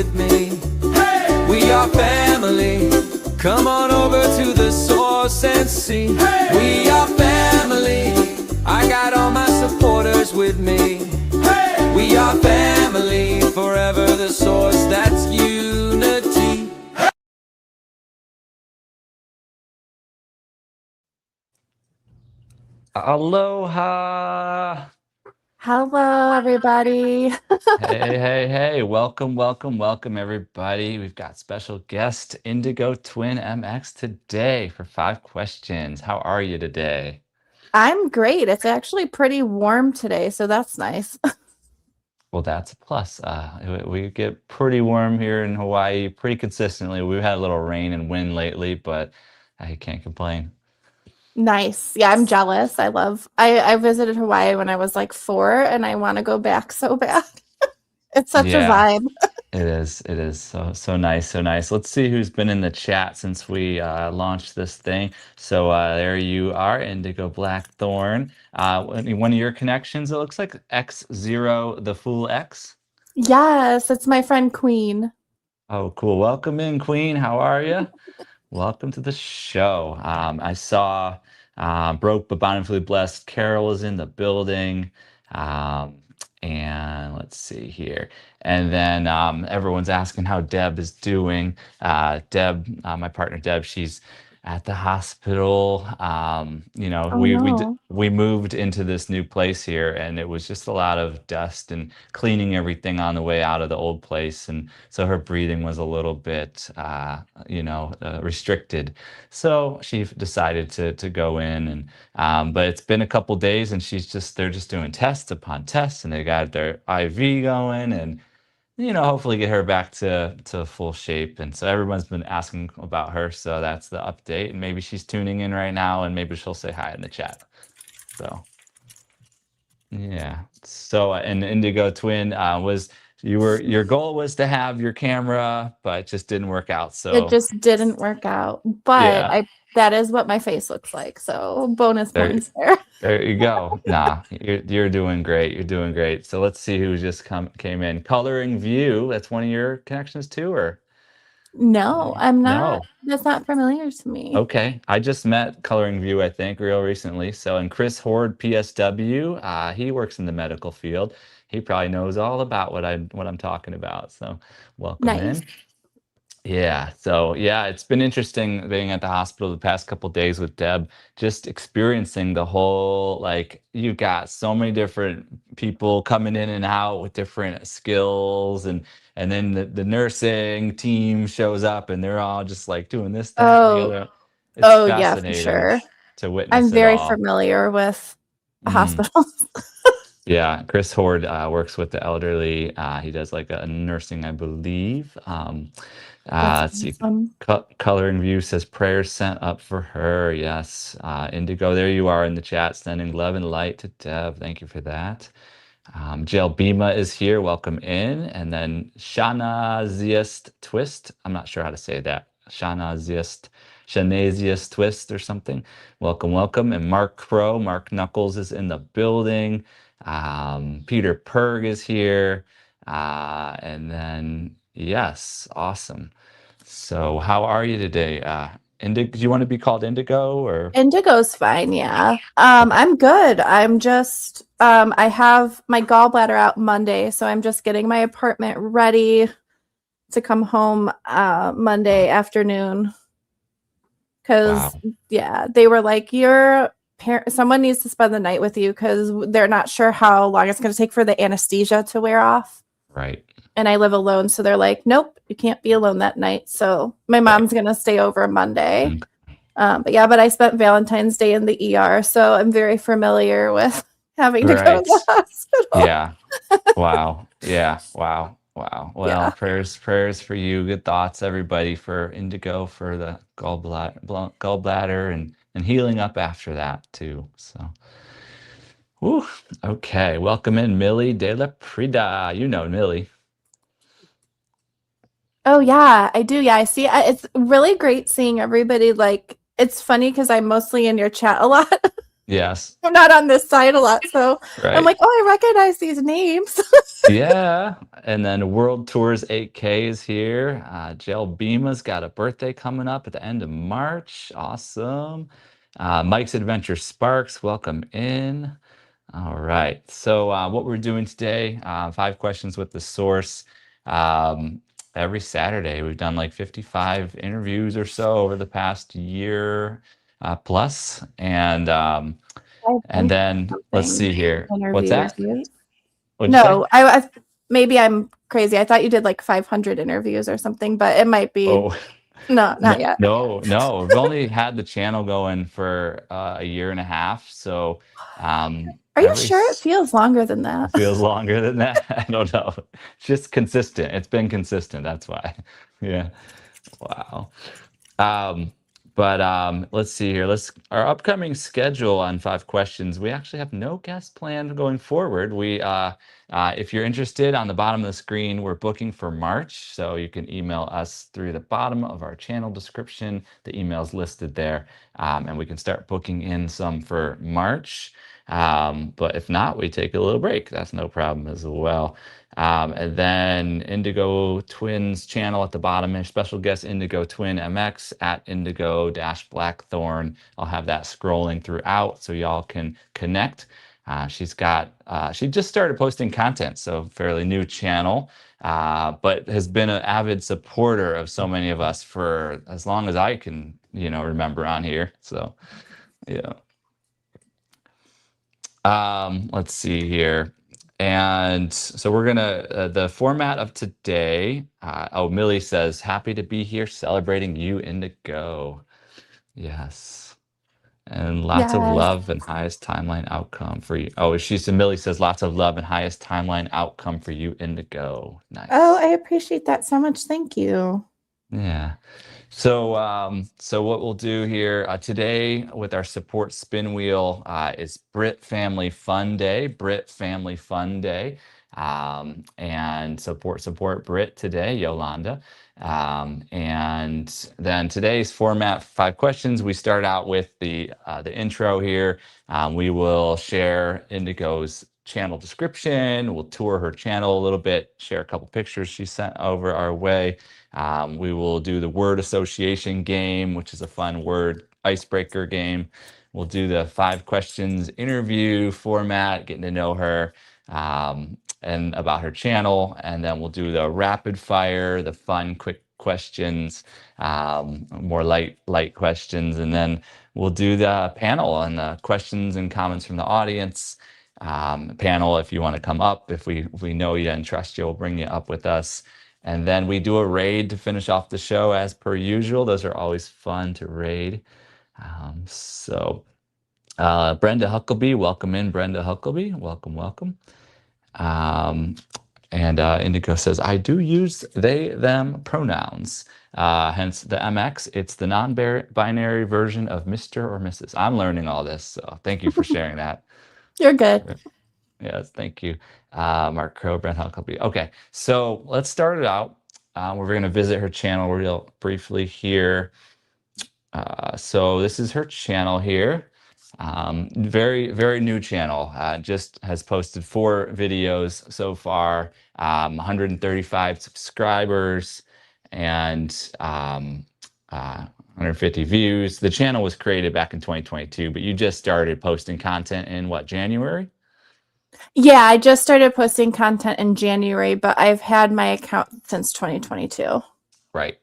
with me. Hey! We are family. Come on over to the source and see. Hey! We are family. I got all my supporters with me. Hey! We are family. Forever the source, that's unity. Aloha. Hello, everybody. Hey. Welcome, everybody. We've got special guest Indigo-Twin MX today for 5 questions. How are you today? I'm great. It's actually pretty warm today, so that's nice. Well, that's a plus. We get pretty warm here in Hawaii pretty consistently. We've had a little rain and wind lately, but I can't complain. Nice. Yeah, I'm jealous. I visited Hawaii when I was like 4 and I want to go back so bad. It's such a Yeah. vibe. It is. It is so nice, so nice. Let's see who's been in the chat since we launched this thing. So there you are, Indigo Blackthorn. One of your connections, it looks like X0, the Fool X. Yes, it's my friend Queen. Oh, cool. Welcome in, Queen. How are you? Welcome to the show. I saw Broke but Bountifully Blessed. Carol is in the building. Um, and let's see here. And then everyone's asking how Deb is doing. Deb, my partner Deb, she's at the hospital. Oh no. We moved into this new place here, and it was just a lot of dust and cleaning everything on the way out of the old place, and so her breathing was a little bit, restricted. So she decided to go in, and but it's been a couple days, and they're just doing tests upon tests, and they got their IV going, and hopefully get her back to full shape. And so everyone's been asking about her, so that's the update. And maybe she's tuning in right now, and maybe she'll say hi in the chat. So yeah. So an Indigo-Twin was your goal was to have your camera, but it just didn't work out. It So just didn't work out, but yeah, that is what my face looks like. So bonus there points there. there you go. Nah, you're doing great. You're doing great. So let's see who just came in. Coloring View. That's one of your connections too, or No, I'm not. no? That's not familiar to me. Okay, I just met Coloring View, I think, real recently. So, and Chris Horde, PSW, he works in the medical field. He probably knows all about what I'm talking about. So, welcome Nice. in. Yeah, so yeah, it's been interesting being at the hospital the past couple days with Deb, just experiencing the whole, like, you got so many different people coming in and out with different skills, and then the nursing team shows up and they're all just like doing this, that, and the Oh, other. It's oh yeah, for fascinating sure. to I'm witness it very all. familiar with Mm. hospitals. Yeah, Chris Horde works with the elderly. He does like a nursing, I believe. That's Let's see. awesome. Coloring View says prayers sent up for her. Yes. Indigo, there you are in the chat, sending love and light to Dev. Thank you for that. Jail Bima is here. Welcome in. And then Shanaziest Twist. I'm not sure how to say that. Shanaziest Twist or something. Welcome. And Mark Crow, Mark Knuckles is in the building. Peter Perg is here. And then, yes, awesome. So, how are you today? Indigo, do you want to be called Indigo or? Indigo's fine, yeah. Okay. I'm good. I'm just I have my gallbladder out Monday, so I'm just getting my apartment ready to come home Monday afternoon. Cause Wow. yeah, they were like, your parent someone needs to spend the night with you because they're not sure how long it's gonna take for the anesthesia to wear off. Right. And I live alone, so they're like, nope, you can't be alone that night. So my Right. mom's gonna stay over Monday. Mm. But I spent Valentine's Day in the ER, so I'm very familiar with having to go to Right. the hospital. Yeah. Wow. Yeah. Wow. Well, Yeah. prayers for you. Good thoughts, everybody, for Indigo, for the gallbladder and healing up after that too. So, whew. Okay. Welcome in, Millie De La Prida. You know Millie. Oh yeah, I do. Yeah, I see. It's really great seeing everybody. Like, it's funny because I'm mostly in your chat a lot. Yes. I'm not on this side a lot, so I'm Right. like, oh, I recognize these names. Yeah. And then World Tours 8K is here. Jel Bima's got a birthday coming up at the end of March. Awesome. Mike's Adventure Sparks, welcome in. All right. So what we're doing today, 5 questions with the source. Um, every Saturday, we've done like 55 interviews or so over the past year plus. And then let's Something see here. What's interviews. that? What'd you say? No, I maybe I'm crazy. I thought you did like 500 interviews or something, but it might be Oh, no, no, not yet. no. We've only had the channel going for a year and a half. So Are you every sure it feels longer than that? feels longer than that. I don't know. It's just consistent. It's been consistent. That's why. Yeah. Wow. Um, but let's see here. Let's our upcoming schedule on 5 questions. We actually have no guest planned going forward. If you're interested, on the bottom of the screen, we're booking for March, so you can email us through the bottom of our channel description. The email's listed there, and we can start booking in some for March. But if not, we take a little break. That's no problem as well. And then Indigo-Twin's channel at the bottom, and special guest Indigo-Twin MX at Indigo-Blackthorn. I'll have that scrolling throughout so y'all can connect. She just started posting content, so fairly new channel, but has been an avid supporter of so many of us for as long as I can, remember on here. So, yeah. Let's see here. And so we're gonna the format of today. Millie says, "Happy to be here, celebrating you, Indigo." Yes, and lots of Yes. love and highest timeline outcome for you. Oh, Millie says, "Lots of love and highest timeline outcome for you, Indigo." Oh, Nice. I appreciate that so much. Thank you. Yeah. So what we'll do here today with our support spin wheel is Brit Family Fun Day. Brit Family Fun Day, and support Brit today, Yolanda. And then today's format: 5 questions. We start out with the intro here. We will share Indigo's channel description. We'll tour her channel a little bit, share a couple pictures she sent over our way. We will do the word association game, which is a fun word icebreaker game. We'll do the 5 questions interview format, getting to know her and about her channel. And then we'll do the rapid fire, the fun, quick questions, more light questions. And then we'll do the panel and the questions and comments from the audience. Panel, if you want to come up, if we know you and trust you, we'll bring you up with us. And then we do a raid to finish off the show as per usual. Those are always fun to raid. Brenda Huckleby, welcome in, Brenda Huckleby. Welcome. And Indigo says, I do use they, them pronouns. Hence the MX. It's the non-binary version of Mr. or Mrs. I'm learning all this, so thank you for sharing that. You're good. Yes, thank you. Mark Crow, Brent Huckleby. Okay, so let's start it out. We're going to visit her channel real briefly here. So this is her channel here. Very new channel. Just has posted 4 videos so far. 135 subscribers and 150 views. The channel was created back in 2022, but you just started posting content in what, January? Yeah, I just started posting content in January, but I've had my account since 2022. Right.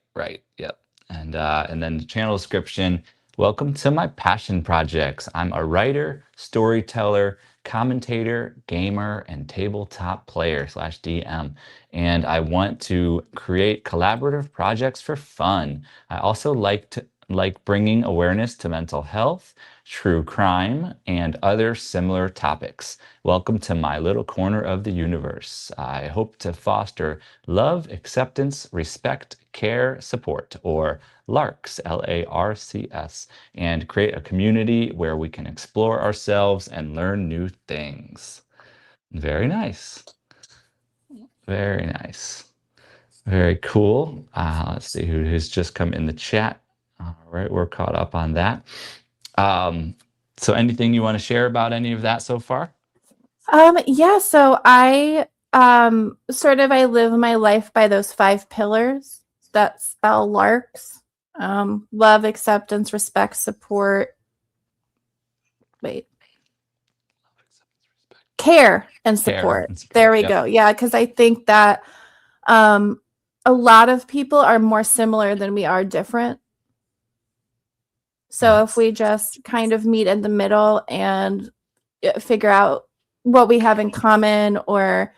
Yep. And then the channel description. Welcome to my passion projects. I'm a writer, storyteller, commentator, gamer, and tabletop player / DM. And I want to create collaborative projects for fun. I also like bringing awareness to mental health, true crime, and other similar topics. Welcome to my little corner of the universe. I hope to foster love, acceptance, respect, care, support, or LARCS, LARCS, and create a community where we can explore ourselves and learn new things. Very nice. Very nice. Very cool. Let's see who's just come in the chat. All right, we're caught up on that. Um, So anything you want to share about any of that so far? Yeah, so I live my life by those 5 pillars that spell LARCs. Love, acceptance, respect, support. Wait, care and Care support. and support. There we Yep. go. Yeah, because I think that um a lot of people are more similar than we are different. So if we just kind of meet in the middle and figure out what we have in common, or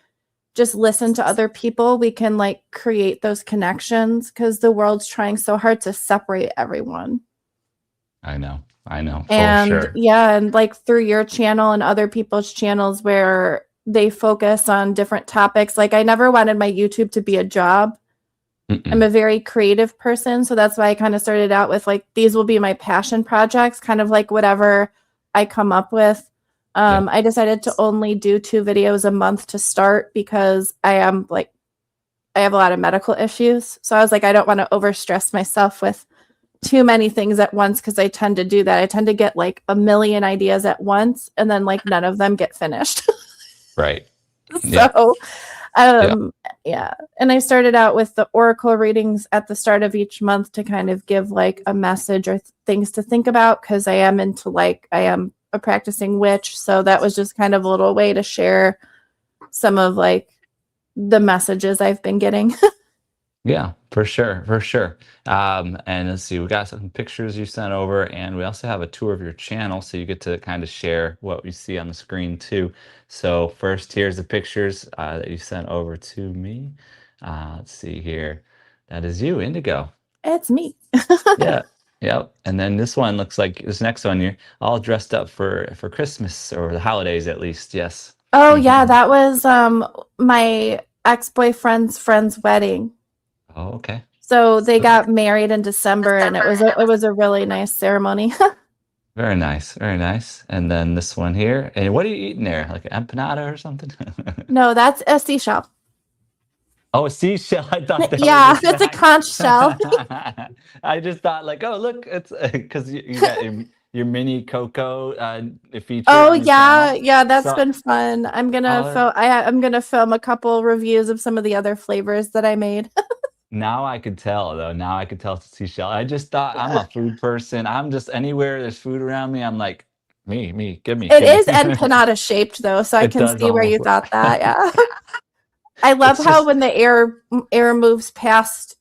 just listen to other people, we can like create those connections, because the world's trying so hard to separate everyone. I know. I know for And sure. yeah, and like through your channel and other people's channels where they focus on different topics, like I never wanted my YouTube to be a job. I'm Mm-mm. a very creative person, so that's why I kind of started out with like, these will be my passion projects, kind of like whatever I come up with. Yeah. I decided to only do 2 videos a month to start, because I have a lot of medical issues. So I was like, I don't want to overstress myself with too many things at once, because I tend to do that. I tend to get like a million ideas at once, and then like none of them get finished. Right. Yeah. So Yeah. yeah, and I started out with the oracle readings at the start of each month to kind of give like a message or things to think about, because I am a practicing witch, so that was just kind of a little way to share some of like the messages I've been getting. Yeah, for sure, for sure. And let's see, we got some pictures you sent over, and we also have a tour of your channel, so you get to kind of share what we see on the screen too. So first, here's the pictures that you sent over to me. Let's see here. That is you, Indigo. It's me. Yeah, yep. And then this one looks like this next one, you're all dressed up for Christmas or the holidays at least. Yes. Oh yeah, that was my ex-boyfriend's friend's wedding. Oh, okay. So they got married in December, and it was a really nice ceremony. Very nice, very nice. And then this one here. And what are you eating there? Like an empanada or something? No, that's a seashell. Oh, a seashell. I thought that was a Yeah, that's a snack. conch shell. I just thought like, oh, look, it's because you got your mini Coco feature Oh on your yeah, channel. yeah, that's So, been fun. uh, I'm gonna film a couple reviews of some of the other flavors that I made. now I could tell though. Now I could tell it's a seashell. I just thought I'm Yeah. a food person. I'm just anywhere there's food around me. I'm like, give me, It give me. is empanada shaped though, so I It can does see where you almost look. thought that. Yeah. I love It's how just when the air moves past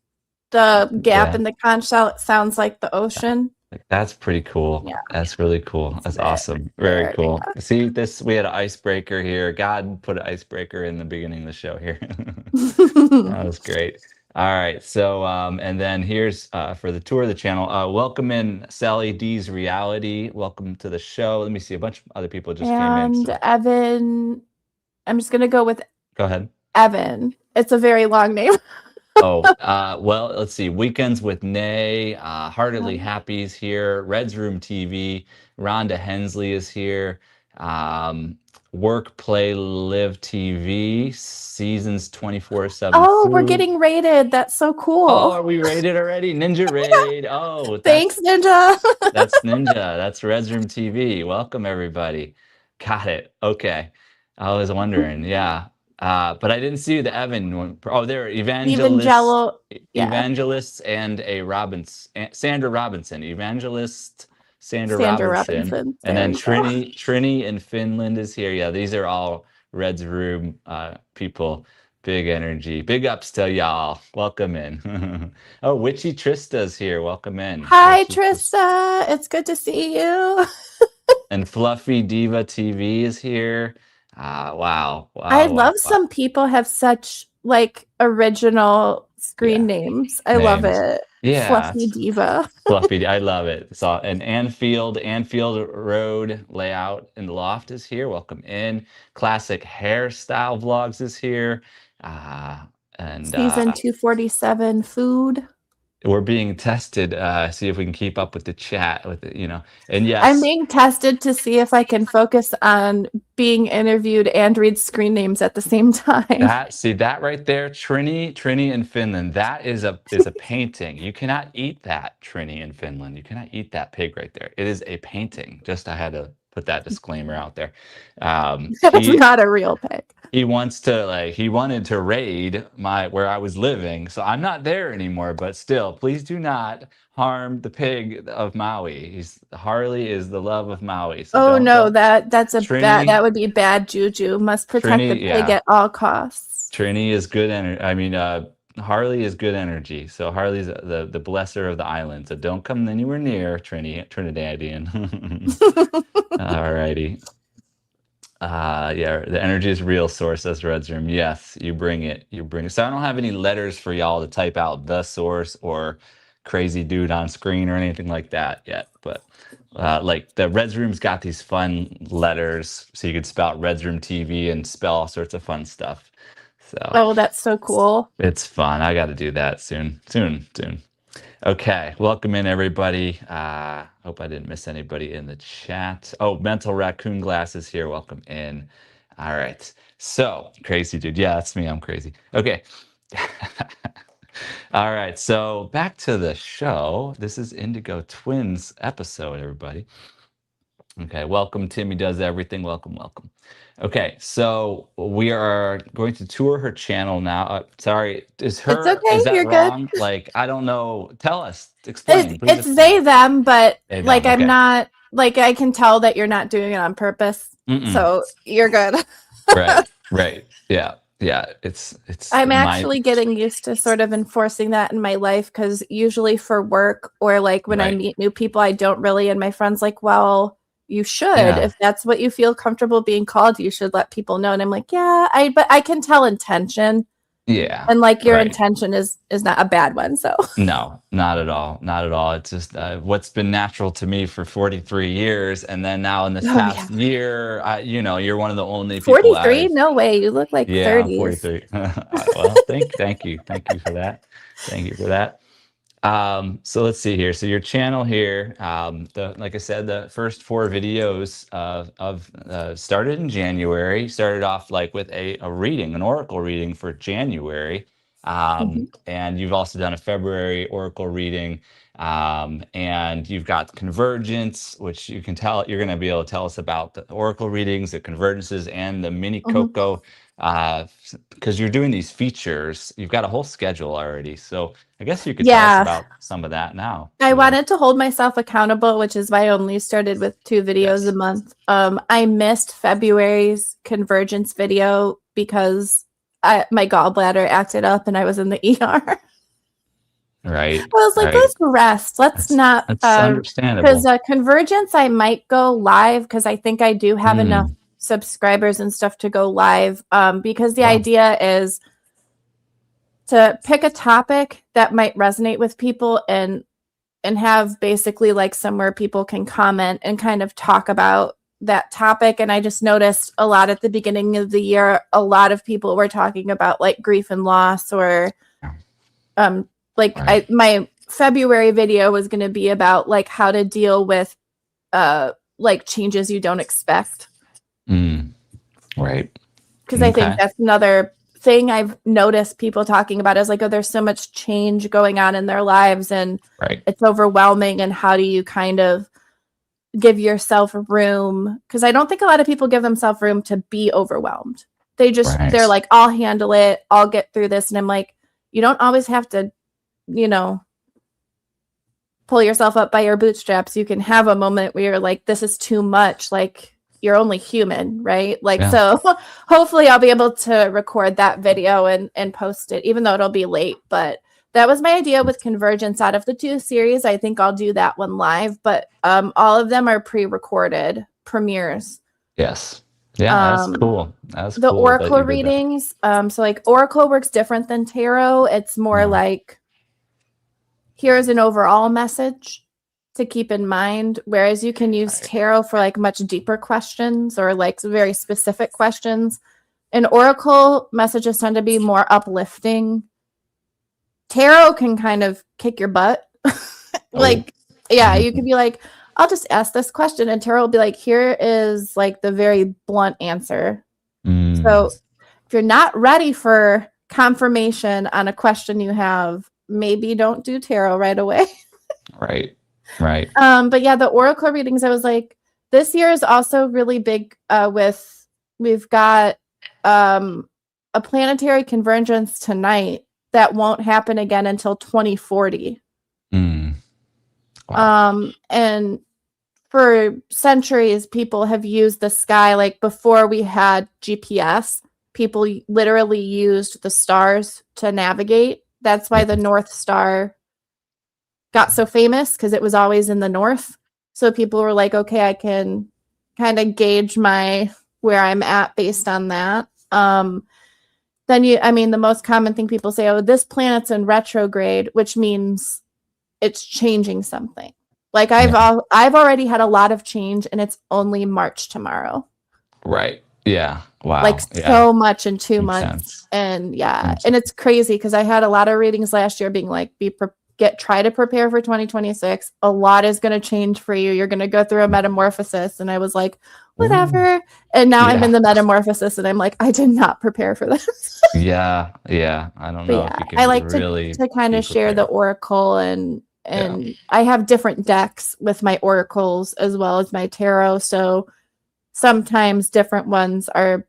the gap yeah. in the conch shell, it sounds like the ocean. Like, that's pretty cool. Yeah, That's really cool. it's That's there. awesome. Very There. cool. See this, we had an icebreaker here. God put an icebreaker in the beginning of the show here. That was great. All right. So and then here's for the tour of the channel. Welcome in Sally D's Reality. Welcome to the show. Let me see. A bunch of other people just came in. And So Evan, I'm just gonna go with go ahead. Evan. It's a very long name. Oh, well, let's see. Weekends with Nay, Heartedly Happy's here, Red's Room TV, Rhonda Hensley is here, Work, Play, Live TV, seasons 24/7 Oh, we're food. getting rated. That's so Oh, cool. are we rated already? Ninja Raid. Oh, Thanks, Ninja. that's Ninja. That's Red's Room TV. Welcome everybody. Got it. Okay. I was wondering. Yeah. But I didn't see the Evan one. Oh, there are Evangello. Yeah, evangelists and a Sandra Robinson, evangelist Sandra Sandra Robinson, Robinson. and There then we go. Trini in Finland is here. Yeah, these are all Red's Room people. Big energy. Big ups to y'all. Welcome in. Oh, Witchy Trista's here. Welcome in. Hi, Witchy Trista. Trista. It's good to see you. And Fluffy Diva TV is here. Wow. I Wow. Wow. love Wow. some people have such like original screen Yeah. names. I love Names. it. Yeah. Fluffy Diva. Fluffy. I love it. So, and Anfield Road layout in the loft is here. Welcome in. Classic hairstyle vlogs is here. And Season 247 food. we're being tested. See if we can keep up with the chat with it, you know. And I'm yes, being tested to see if I can focus on being interviewed and read screen names at the same time. that right there, Trini in Finland. That is a painting. You cannot eat that, Trini in Finland. You cannot eat that pig right there. It is a painting. Just I had to put that disclaimer out there. It's not a real pig. He wants to he wanted to raid where I was living, so I'm not there anymore, but still, please do not harm the pig of Maui. Harley is the love of Maui, so Oh no, don't. that's a bad, Trini, that would be bad juju. Must protect the pig Yeah, at all costs. Trini is good energy. I mean, Harley is good energy. So Harley's the blesser of the island. So don't come anywhere near Trinidadian. Alrighty. Yeah, the energy is real source, says Red's Room. Yes, you bring it. You bring it. So I don't have any letters for y'all to type out the source or crazy dude on screen or anything like that yet. But like the Red's Room's got these fun letters, so you could spell out Red's Room TV and spell all sorts of fun stuff. So Oh, that's so cool. it's fun. I got to do that soon. Okay, welcome in everybody. Hope I didn't miss anybody in the chat. Oh, Mental Raccoon Glasses here. Welcome in. All right. So, crazy dude. Yeah, that's me. I'm crazy. Okay. All right. So, back to the show. This is Indigo-Twins episode, everybody. Okay, welcome. Timmy Does Everything. Welcome. Okay, so we are going to tour her channel now. Sorry, It's okay. is that You're wrong? good. Like, I don't know. Tell us. Explain. Please It's explain. they them, but They, like them, I'm okay. not, like I can tell that you're not doing it on purpose. So you're good. Right. Yeah. It's I'm actually getting used to sort of enforcing that in my life, because usually for work or like when I meet new people, I don't really, and my friends like, well, you should, if that's what you feel comfortable being called, you should let people know. And I'm like, yeah, but I can tell intention. Yeah. And like your intention is not a bad one. So no, not at all. It's just what's been natural to me for 43 years. And then now in this past year, you're one of the only people. 43? No way. You look like 30s. I'm 43. Well, thank you. Thank you for that. So let's see here. So your channel here, like I said, the first 4 videos started in January. Started off like with a reading, an oracle reading for January, and you've also done a February oracle reading, and you've got convergence, which you can tell you're going to be able to tell us about the oracle readings, the convergences, and the mini Coco. Because you're doing these features, you've got a whole schedule already. So I guess you could tell us about some of that now. I wanted to hold myself accountable, which is why I only started with 2 videos a month. I missed February's convergence video because my gallbladder acted up and I was in the ER. Right. I was like, let's rest. That's understandable. Because convergence, I might go live because I think I do have enough subscribers and stuff to go live, because the idea is to pick a topic that might resonate with people and have basically like somewhere people can comment and kind of talk about that topic. And I just noticed a lot at the beginning of the year, a lot of people were talking about like grief and loss, or my February video was going to be about like how to deal with like changes you don't expect. Right. Because I think that's another thing I've noticed people talking about is like, oh, there's so much change going on in their lives and it's overwhelming. And how do you kind of give yourself room? Because I don't think a lot of people give themselves room to be overwhelmed. They're like, I'll handle it. I'll get through this. And I'm like, you don't always have to, pull yourself up by your bootstraps. You can have a moment where you're like, this is too much. Like, you're only human, right? Like, so hopefully I'll be able to record that video and post it, even though it'll be late. But that was my idea with Convergence. Out of the 2 series, I think I'll do that one live, but all of them are pre-recorded premieres. Yes. Yeah, that's cool. The Oracle readings. So like Oracle works different than Tarot. It's more like, here's an overall message to keep in mind, whereas you can use Tarot for like much deeper questions or like very specific questions. And Oracle messages tend to be more uplifting tarot can kind of kick your butt. Like, yeah, you could be like, I'll just ask this question, and tarot will be like, here is like the very blunt answer. So if you're not ready for confirmation on a question you have, maybe don't do tarot right away. Right. Right. But yeah, the oracle readings, I was like, this year is also really big with, we've got a planetary convergence tonight that won't happen again until 2040. Wow. And for centuries, people have used the sky. Like before we had GPS, people literally used the stars to navigate. That's why the North Star got so famous, because it was always in the north. So people were like, okay, I can kind of gauge where I'm at based on that. Then the most common thing people say, oh, this planet's in retrograde, which means it's changing something. Like I've already had a lot of change, and it's only March tomorrow. Right. Yeah. Wow. Like so much in 2 Makes months. sense. And and it's crazy because I had a lot of readings last year being like, try to prepare for 2026. A lot is going to change for you. You're going to go through a metamorphosis. And I was like, whatever. Ooh. And now I'm in the metamorphosis, and I'm like, I did not prepare for this. Yeah. I don't know if you can I like really to kind of share the oracle, and I have different decks with my oracles as well as my tarot. So sometimes different ones are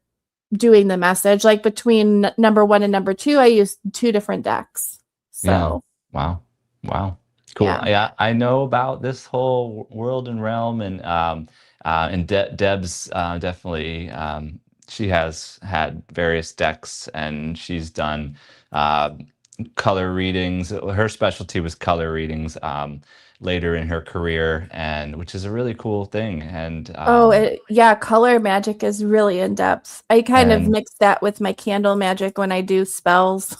doing the message. Like between number 1 and number 2, I use 2 different decks. So Wow. Cool. Yeah, I know about this whole world and realm, and Deb's definitely, she has had various decks, and she's done color readings. Her specialty was color readings later in her career, and which is a really cool thing. And color magic is really in depth. I kind of mix that with my candle magic when I do spells.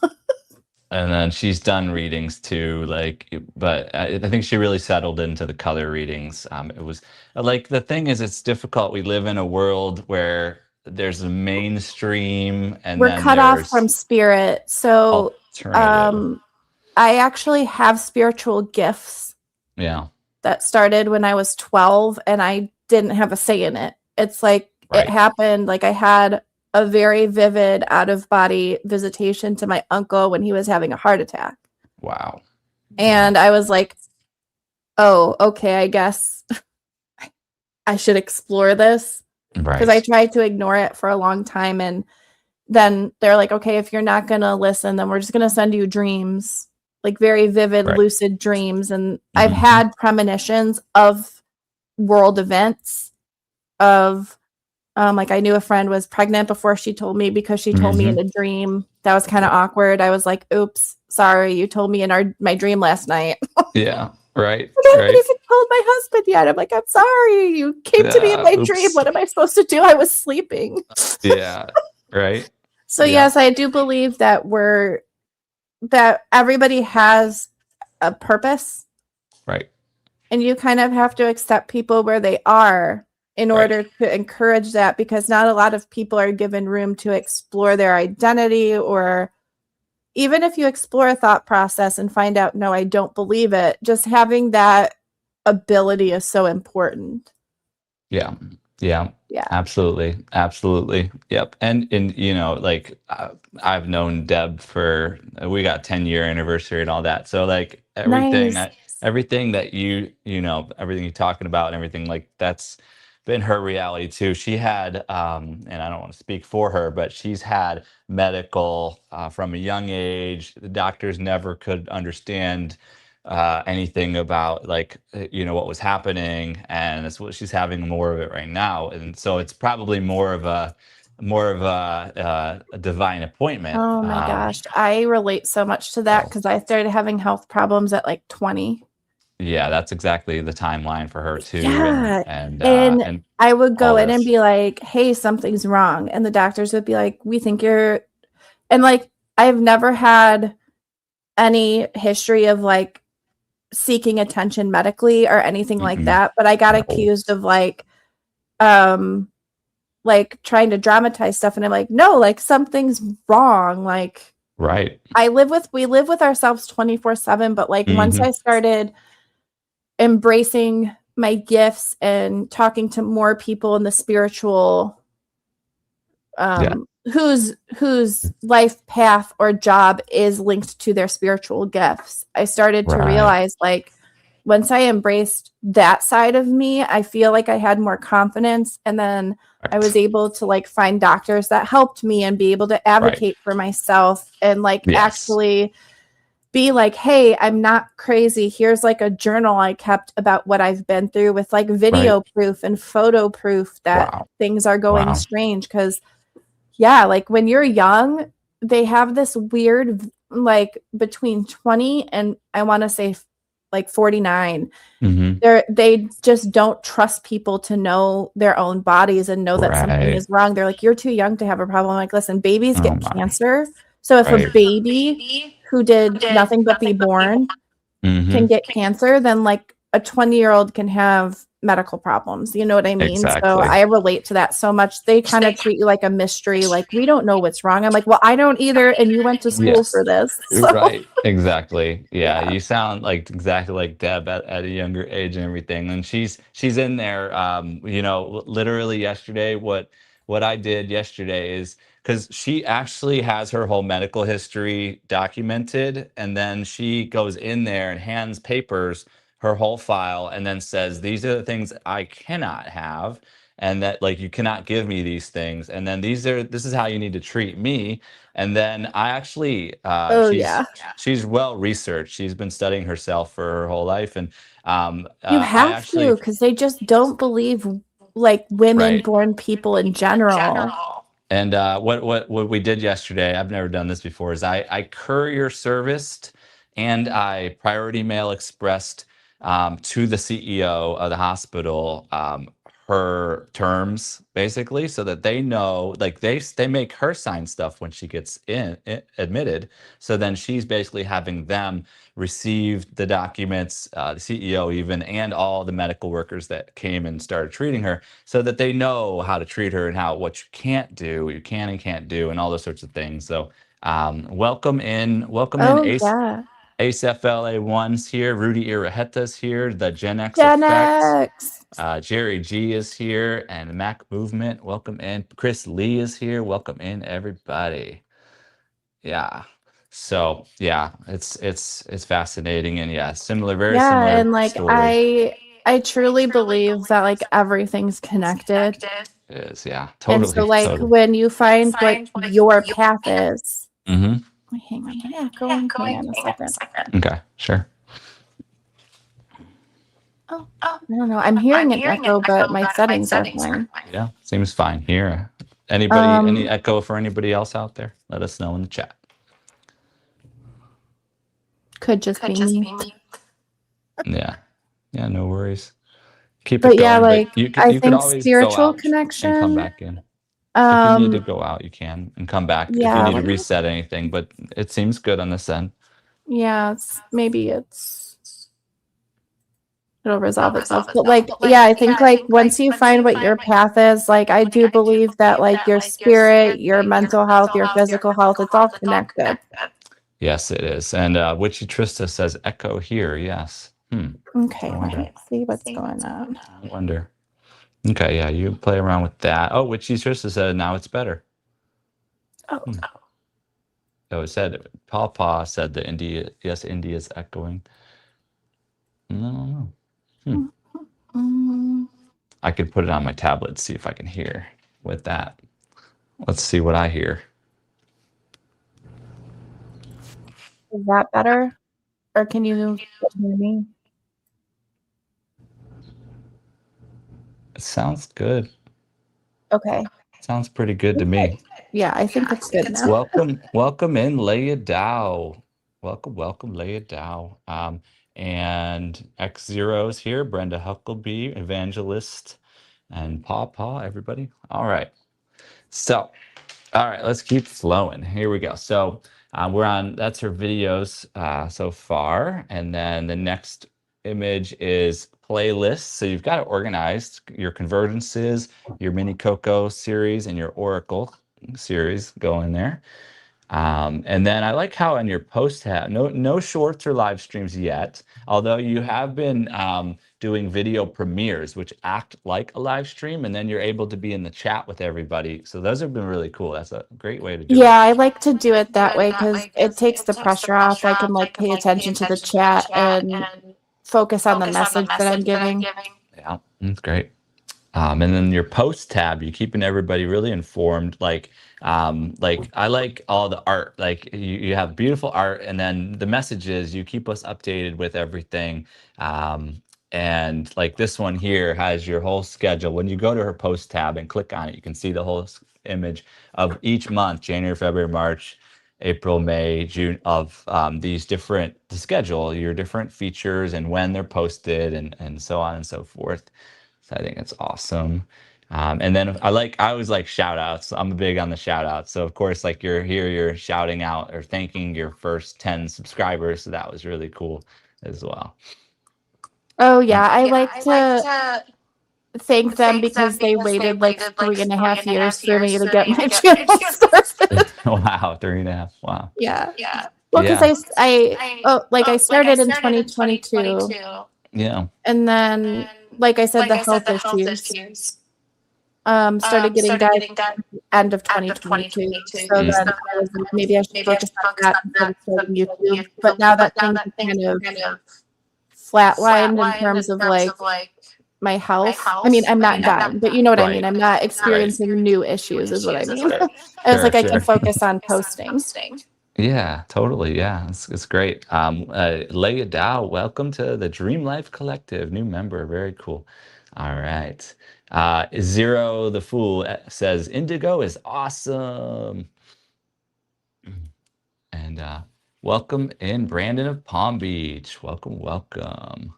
And then she's done readings too, but I think she really settled into the color readings. It was like, the thing is, it's difficult. We live in a world where there's a mainstream, and we're then cut off from spirit. So I actually have spiritual gifts. Yeah. That started when I was 12, and I didn't have a say in it. It's like it happened. Like I had a very vivid out-of-body visitation to my uncle when he was having a heart attack. Wow. And I was like, oh, okay, I guess I should explore this. Because I tried to ignore it for a long time. And then they're like, okay, if you're not going to listen, then we're just going to send you dreams, like very vivid, lucid dreams. And I've had premonitions of world events, of like I knew a friend was pregnant before she told me, because she told me in a dream. That was kind of awkward. I was like, oops, sorry, you told me in my dream last night. Yeah, right. I haven't even told my husband yet. I'm like, I'm sorry, you came to me in my dream. What am I supposed to do? I was sleeping. Yeah, right. So yes, I do believe that that everybody has a purpose. Right. And you kind of have to accept people where they are in order to encourage that, because not a lot of people are given room to explore their identity, or even if you explore a thought process and find out, no, I don't believe it, just having that ability is so important. Yeah. Absolutely. Yep. And like I've known Deb we got 10-year anniversary and all that. So like everything that everything you're talking about and everything, like that's been her reality too. She had and I don't want to speak for her, but she's had medical from a young age. The doctors never could understand anything about what was happening, and it's what she's having more of it right now. And so it's probably more of a divine appointment. Oh my gosh, I relate so much to that, because I started having health problems at like 20. Yeah, that's exactly the timeline for her too. Yeah. And I would go in and be like, hey, something's wrong. And the doctors would be like, we think you're, and like, I've never had any history of like seeking attention medically or anything like that. But I got accused of like trying to dramatize stuff. And I'm like, no, like something's wrong. Like, Right. we live with ourselves 24/7, but like once Mhm. I started embracing my gifts and talking to more people in the spiritual Yeah. whose life path or job is linked to their spiritual gifts, I started to Right. realize like once I embraced that side of me, I feel like I had more confidence, and then I was Right. able to like find doctors that helped me and be able to Right. advocate for myself and like Yes. actually be like, hey, I'm not crazy. Here's like a journal I kept about what I've been through with like Right. video proof and photo proof that Wow. things are going Wow. strange. Cause yeah, like when you're young, they have this weird, like between 20 and I want to say like 49, Mhm. they just don't trust people to know their own bodies and know that something Right. is wrong. They're like, you're too young to have a problem. Like, listen, babies Oh get my. cancer. So if a Right. baby who did nothing but be born can Mhm. get cancer, then like a 20-year-old can have medical problems. You know what I mean? So Exactly. I relate to that so much. They kind of treat you like a mystery, like we don't know what's wrong. I'm like, well, I don't either, and you went to school Yes. for this. So Right. Exactly. Yeah, yeah. you sound like exactly like Deb at a younger age and everything. And she's in there. Literally yesterday, what I did yesterday is because she actually has her whole medical history documented, and then she goes in there and hands papers her whole file, and then says these are the things I cannot have, and that like you cannot give me these things, and then this is how you need to treat me. And then I actually, Oh yeah. she's well researched. She's been studying herself for her whole life, and You I have to, actually, because they just don't believe like women right. born people in general. And what we did yesterday, I've never done this before, is I courier serviced and I priority mail expressed to the CEO of the hospital her terms basically, so that they know, like they make her sign stuff when she gets admitted. So then she's basically having them receive the documents, the CEO even, and all the medical workers that came and started treating her, so that they know how to treat her and what you can't do, what you can and can't do, and all those sorts of things. So welcome in Oh yeah. Ace FLA1's here, Rudy Iraheta's here, the Gen X Gen Effect, X. Jerry G is here, and Mac Movement, welcome in. Chris Lee is here, welcome in everybody. Yeah. So yeah, it's fascinating, and yeah, very Yeah, similar and like story. I truly believe that like everything's connected. It is, yeah, And so totally, like totally. when you find what your path is, Mhm. wait, hang on, my echoing. Hang on a second. Okay, sure. Oh, I don't know. I'm hearing an echo, but my settings are fine. Yeah, seems fine here. Any Um, echo for anybody else out there? Let us know in the chat. could just be me. Yeah. Yeah, no worries. Keep it But yeah, going, but like I you could think always go spiritual out and come connection. back in. If you need to Um, go out, you can and come back if you yeah, need to like reset anything, but it seems good on this end. yeah, it'll resolve itself. But like, yeah, I think like once you find what your path is, like I do believe that like your spirit, your mental health, your physical health, it's all connected. Yes, it is. And Witchy Trista says echo here. Yes. Okay, I let wonder. me see what's going on. I wonder. Okay, yeah, you play around with that. Oh, Witchy Trista said now it's better. Oh, So it said Paw said that India's echoing. No. mm, I could put it on my tablet, see if I can hear with that. Let's see what I hear. is that better? Or can you hear me? It sounds good. Okay. Sounds pretty good to me. Yeah, I think it's good now. Welcome in, Leia Dow. Welcome, Leia Dow. And X Zero's here, Brenda Huckleby, Evangelist, and everybody. All right. So, all right, let's keep flowing. Here we go. So that's her videos so far. And then the next image is playlists. So you've got it organized, your convergences, your mini Coco series, and your Oracle series go in there. And then I like how on your post tab, no shorts or live streams yet, although you have been doing video premieres, which act like a live stream, and then you're able to be in the chat with everybody. So those have been really cool. That's a great way to do it. Yeah, I like to do it that way because it takes the pressure off. I can like pay attention to the chat and focus on the message that I'm giving. Yeah, that's great. And then your post tab, you're keeping everybody really informed. Like I like all the art. Like you have beautiful art, and then the messages, you keep us updated with everything. And like this one here has your whole schedule. When you go to her post tab and click on it, you can see the whole image of each month: January, February, March, April, May, June, of these different, the schedule, your different features and when they're posted, and so on and so forth. So I think it's awesome. And then I always like shout outs. I'm big on the shout outs. So of course, like you're shouting out or thanking your first 10 subscribers. So that was really cool as well. Oh yeah, I like to thank them because they waited like 3.5 years for me to get my channel started. Wow, 3.5. Wow. Yeah. Well, because I started in 2022. Yeah. And then, like I said, the health issues started getting done end of 2022. So then I was like, maybe I should focus on that instead of starting YouTube. But now that things are kind of flatlined in terms of like my health. I mean, I'm not dying, but you know what I mean. I'm not experiencing new issues, is what I mean. I was like, I can focus on posting. Yeah, totally. Yeah, it's great. Leia Dow, welcome to the Dream Life Collective, new member. Very cool. All right. Zero the Fool says Indigo is awesome. And welcome in Brandon of Palm Beach. Welcome.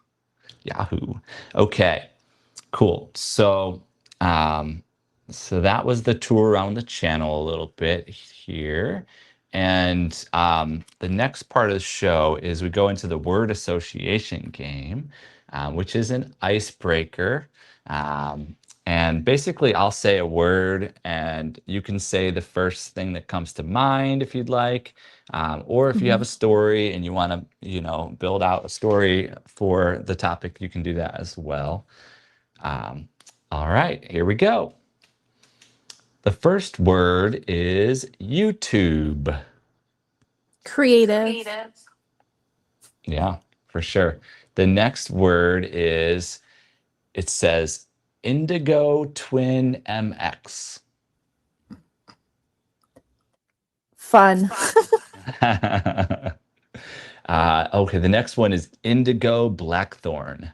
Yahoo. Okay, cool. So that was the tour around the channel a little bit here. And the next part of the show is we go into the word association game, which is an icebreaker. And basically, I'll say a word, and you can say the first thing that comes to mind if you'd like. Or if you have a story and you want to, build out a story for the topic, you can do that as well. All right, here we go. The first word is YouTube. Creative. Yeah, for sure. The next word is, it says Indigo-Twin MX. Fun. Okay, the next one is Indigo Blackthorn.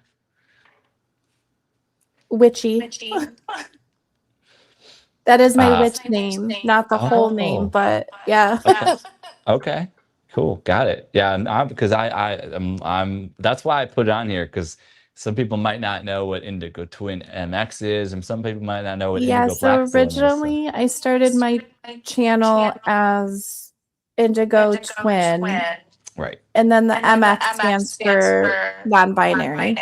Witchy. That is my witch name, not the whole name, but yeah. Okay, cool, got it. Yeah, and because I'm that's why I put it on here, because some people might not know what Indigo-Twin MX is, and some people might not know what Indigo Blackthorn is. So originally I started my channel as Indigo-Twin. Right. And then the MX stands for non-binary.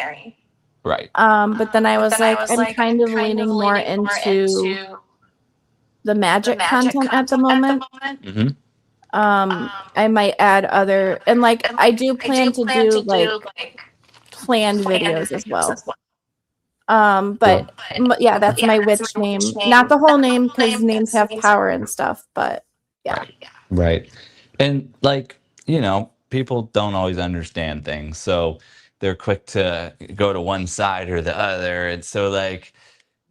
Right. But then I was like, I'm kind of leaning more into the magic content at the moment. Mm-hmm. I might add other, and like I do plan to do like planned videos as well. But yeah, that's my witch name, not the whole name, because names have power and stuff. But yeah. Right. And like, people don't always understand things, so they're quick to go to one side or the other. And so like,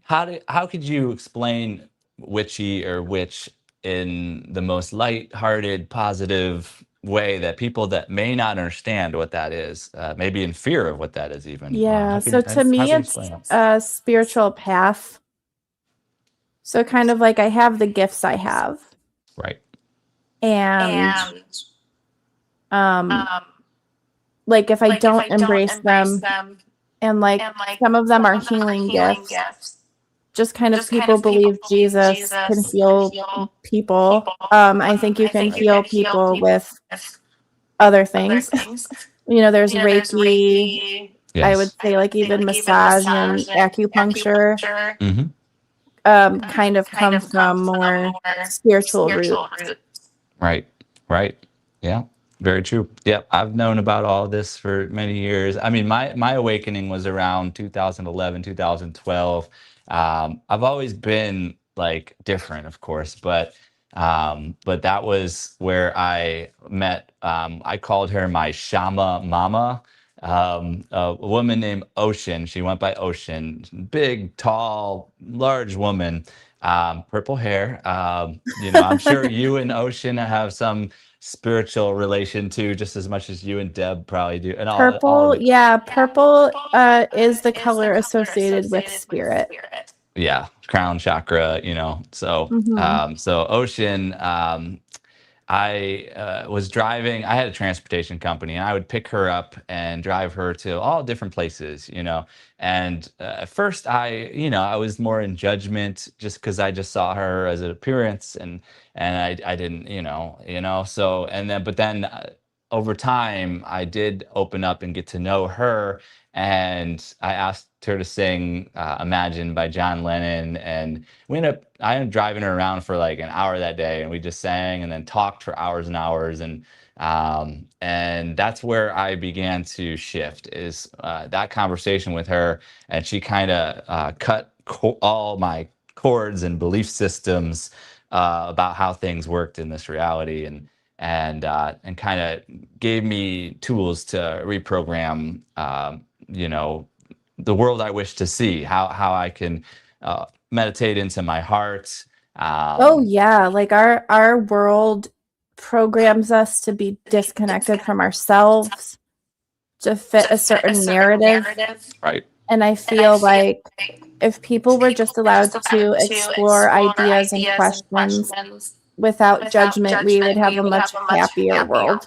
how could you explain witchy or witch in the most light-hearted, positive way that people that may not understand what that is, maybe in fear of what that is even? Yeah, so to me, it's a spiritual path. So kind of like I have the gifts I have. Right. And like if I don't embrace them, and like some of them are healing gifts, just kind of people believe Jesus can heal people. I think you can heal people with other things. There's Reiki. Yes. I would say like even massage and acupuncture kind of come from more spiritual roots. Right. Right. Yeah. Very true. Yep. I've known about all this for many years. I mean, my awakening was around 2011, 2012. I've always been like different, of course, but that was where I met. I called her my Shama Mama. A woman named Ocean. She went by Ocean. Big, tall, large woman, purple hair. I'm sure you and Ocean have some spiritual relation too, just as much as you and Deb probably do, and all of Purple, it. yeah, purple is the color associated with spirit. Yeah, crown chakra. Hmm. So Ocean. I was driving. I had a transportation company, and I would pick her up and drive her to all different places. And at first, I was more in judgment just because I just saw her as an appearance, and I didn't, So but then over time, I did open up and get to know her, and I asked her to sing "Imagine" by John Lennon, and I ended up driving her around for like an hour that day, and we just sang and then talked for hours and hours. And that's where I began to shift, is that conversation with her. And she kind of cut all my cords and belief systems about how things worked in this reality, and kind of gave me tools to reprogram, the world I wish to see, how I can meditate into my heart. Oh Um, yeah, like our world programs us to be disconnected from ourselves to fit a certain narrative. right. And I feel like if people were just allowed to explore ideas and questions without judgment, we would have a much happier world.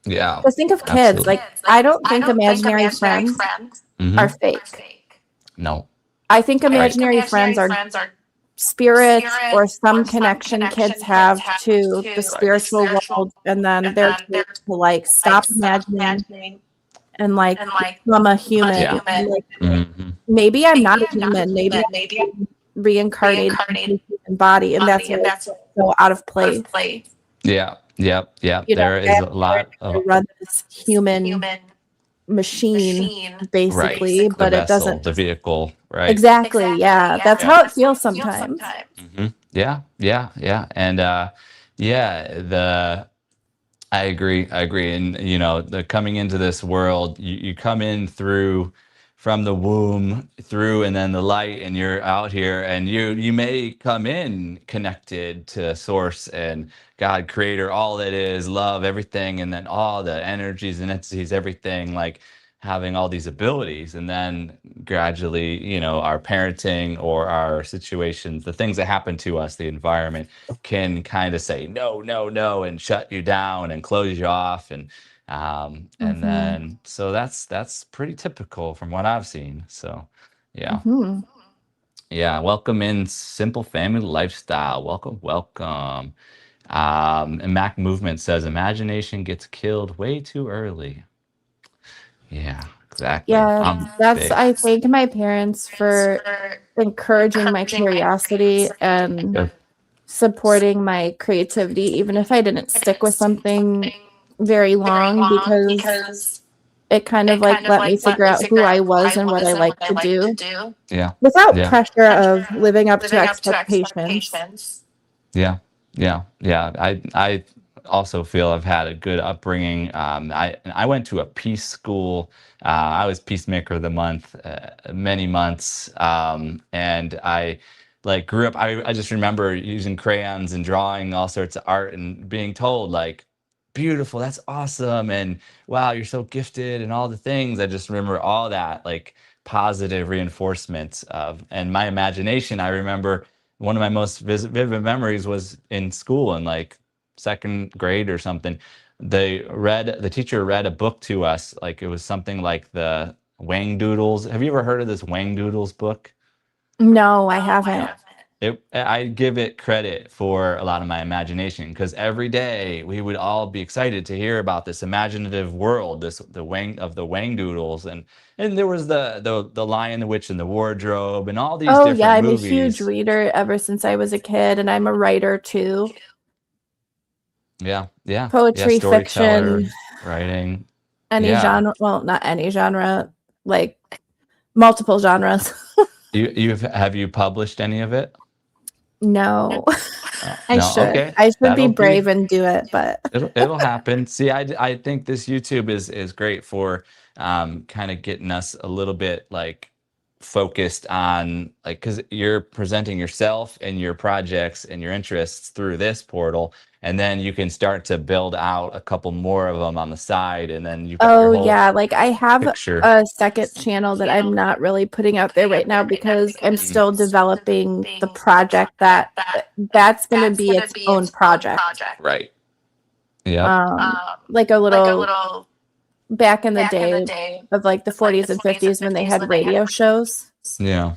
Yeah. Because think of kids, Absolutely. like I don't think imaginary friends are Hmm. fake. No. I think Right. imaginary friends are spirits or some connection kids have to the spiritual world, and then they're told to like stop imagining and like become a human. Yeah. And, like Hmm. maybe I'm not a human, maybe I'm reincarnated into a human body, and that's why it's so out of place. Yeah. Yep. Yep. There I is have a lot to of run this human machine right. basically, The but it vessel, doesn't the vehicle, right? exactly. Yeah, that's Yeah. how it feels sometimes. Yeah. Yeah. Yeah. And yeah, I agree. I agree. And the coming into this world, you come in through from the womb through, and then the light, and you're out here, and you may come in connected to source and God, creator, all that is love, everything, and then all the energies and entities, everything, like having all these abilities. And then gradually, our parenting or our situations, the things that happen to us, the environment can kind of say no, no, no, and shut you down and close you off. And Hmm. then so that's pretty typical from what I've seen. So yeah. Hmm. Yeah. Welcome in Simple Family Lifestyle. Welcome, welcome. And Mac Movement says imagination gets killed way too early. Yeah, exactly. Yeah, I'm that's big. I thank my parents for encouraging my curiosity and Good. supporting my creativity, even if I didn't stick with something very long, because it kind of like let me figure out who I was and what I like to do Yeah. without Yeah. pressure of living up to expectations. Yeah, yeah, yeah. I also feel I've had a good upbringing. I went to a peace school. I was peacemaker of the month many months, and I like grew up. I just remember using crayons and drawing all sorts of art and being told like, "Beautiful, that's awesome," and "Wow, you're so gifted," and all the things. I just remember all that like positive reinforcement of, and my imagination. I remember one of my most vivid memories was in school in like second grade or something. The teacher read a book to us, like it was something like the Wang Doodles. Have you ever heard of this Wang Doodles book? No, I haven't. I give it credit for a lot of my imagination, because every day we would all be excited to hear about this imaginative world, the Wang Doodles, and there was the Lion, the Witch, and the Wardrobe, and all these Oh yeah, different I'm a huge movies. reader ever since I was a kid, and I'm a writer too. Yeah. Poetry, Storyteller, fiction, writing. any Yeah. genre. Well, not any genre, like multiple genres. Have you published any of it? No, I No. should. Okay. I should be That'll be brave and do it, but It'll happen. See, I think this YouTube is great for kind of getting us a little bit like focused on like because you're presenting yourself and your projects and your interests through this portal, and then you can start to build out a couple more of them on the side, and then you've got your oh whole yeah, like I have picture. a second channel that I'm not really putting out there right now because I'm still developing the project that's going to be its own project. Right. Yeah. Like a little back in the day of like the 40s and 50s when they had radio shows. Yeah.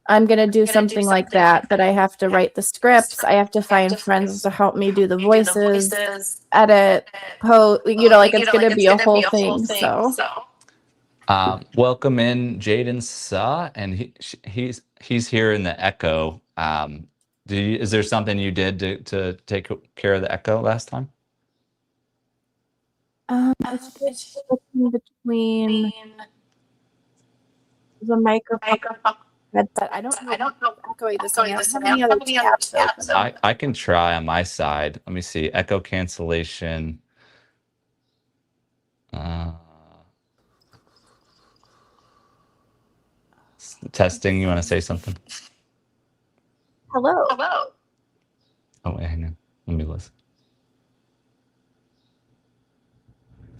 I'm going to do something like that, but I have to write the scripts. I have to find friends to help me do the voices, edit, post, like it's going to be a whole thing. So welcome in Jaden Suh, and he's here in the Echo. Is there something you did to take care of the Echo last time? it's just between the microphone headset. I don't know if it's echoing this. I don't have any other tabs open. I can try on my side. Let me see. Echo cancellation. Testing. You want to say something? Hello. Oh wait, hang on. Let me listen.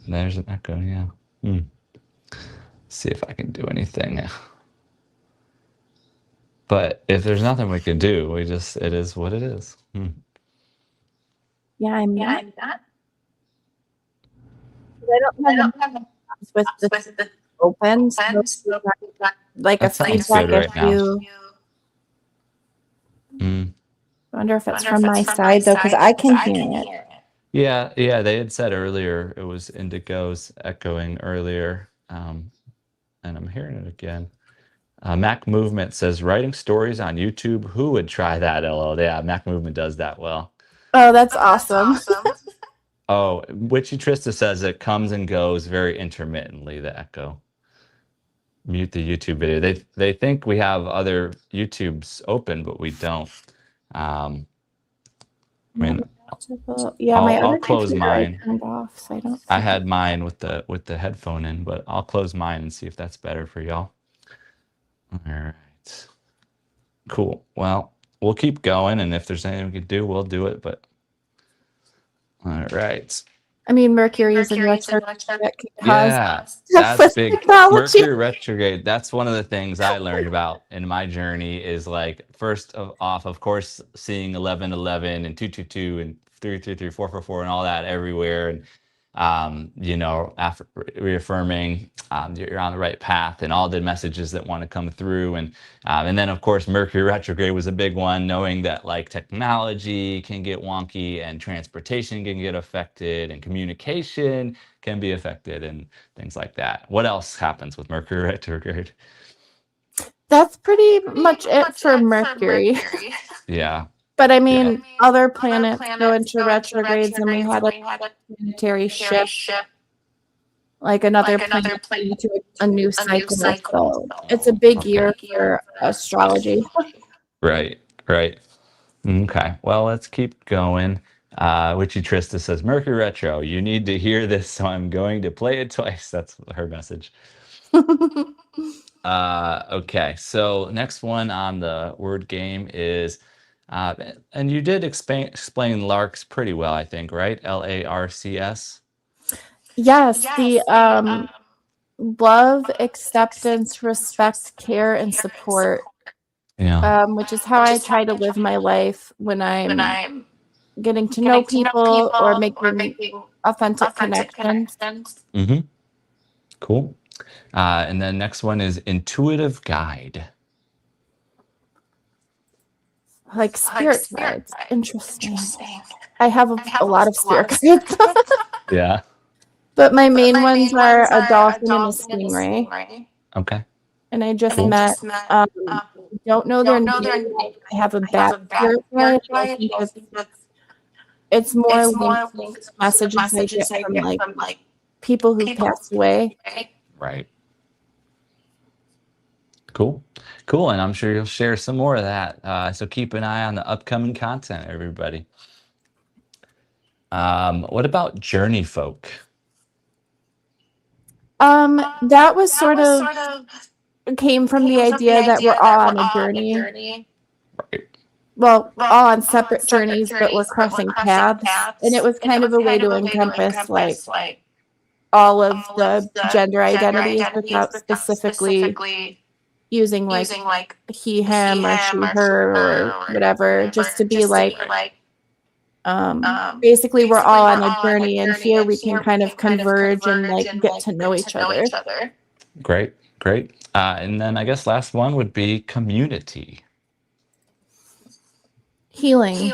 There's an echo. Yeah. See if I can do anything. But if there's nothing we can do, it is what it is. Yeah, I'm not. I don't have with the open, so like That a sounds feedback good right now. issue. I wonder if it's from my side though, because I can hear it. Yeah, they had said earlier it was Indigo's echoing earlier, and I'm hearing it again. Mac Movement says writing stories on YouTube. Who would try that? LL. Yeah, Mac Movement does that well. Oh, that's awesome. Oh, Witchy Trista says it comes and goes very intermittently. The echo. Mute the YouTube video. They think we have other YouTubes open, but we don't. I mean, yeah, my I'll other close mine. I turned off, so I don't. I had mine with the headphone in, but I'll close mine and see if that's better for y'all. All right. Cool. Well, we'll keep going, and if there's anything we can do, we'll do it. But all right. I mean, Mercury is in retrograde. Yeah, that's big. Mercury retrograde. That's one of the things I learned about in my journey is like first off, of course, seeing 1111 and 222 and 333, 444 and all that everywhere, and after reaffirming you're on the right path and all the messages that want to come through, and then of course Mercury retrograde was a big one, knowing that like technology can get wonky and transportation can get affected and communication can be affected and things like that. What else happens with Mercury retrograde? That's pretty much it for Mercury. Yeah. But I mean, other planets go into retrogrades, and we had a planetary shift, like another planet into a new cycle. So it's a big year for astrology. Right. Okay. Well, let's keep going. Witchy Trista says, Mercury retro, you need to hear this, so I'm going to play it twice. That's her message. Okay. So next one on the word game is and you did explain LARCs pretty well, I think, right? LARCS. Yes, the love, acceptance, respect, care, and support. Yeah. Which is how I try to live my life when I'm getting to know people or making authentic connections. Mm-hmm. Cool. And then next one is intuitive guide. Like spirit guides. Interesting. I have a lot of spirit guides. Yeah. But my main ones are a dolphin and a stingray. Okay. And I just met, don't know their name. I have a bat spirit guide. I think it's it's more linked to messages I get from like people who've passed away. Right. Cool. Cool. And I'm sure you'll share some more of that. So keep an eye on the upcoming content, everybody. What about journey folk? That was sort of came from the idea that we're all on a journey. Right. Well, all on separate journeys, but we're crossing paths. And it was kind of a way to encompass like all of the gender identities without specifically using like he, him, or she, her, or whatever, just to be like, basically we're all on a journey, and here we can kind of converge and like get to know each other. Great. Great. And then I guess last one would be community. Healing.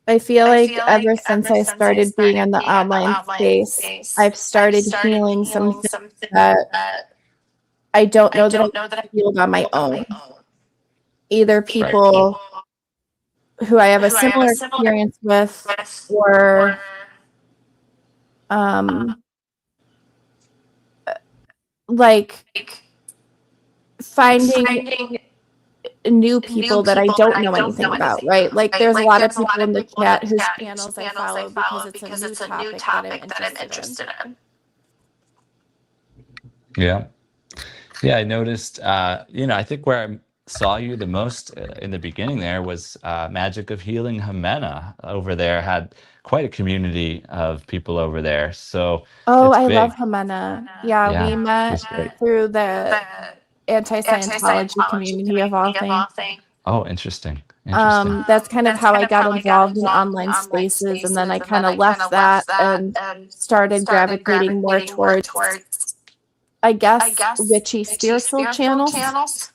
I feel like ever since I started being in the online space, I've started healing some things that I don't know that I healed on my own. Either people who I have a similar experience with, or like finding new people that I don't know anything about, right? Like there's a lot of people in the chat whose channels I follow because it's a new topic that I'm interested in. Yeah. Yeah, I noticed, I think where I saw you the most in the beginning there was Magic of Healing Jimena over there, had quite a community of people over there. So I love Jimena. Yeah, we met she's great. through the anti-Scientology community of all things. Oh, interesting. That's kind of how I got involved in online spaces, and then I kind of left that and started gravitating more towards, I guess, witchy spiritual channels.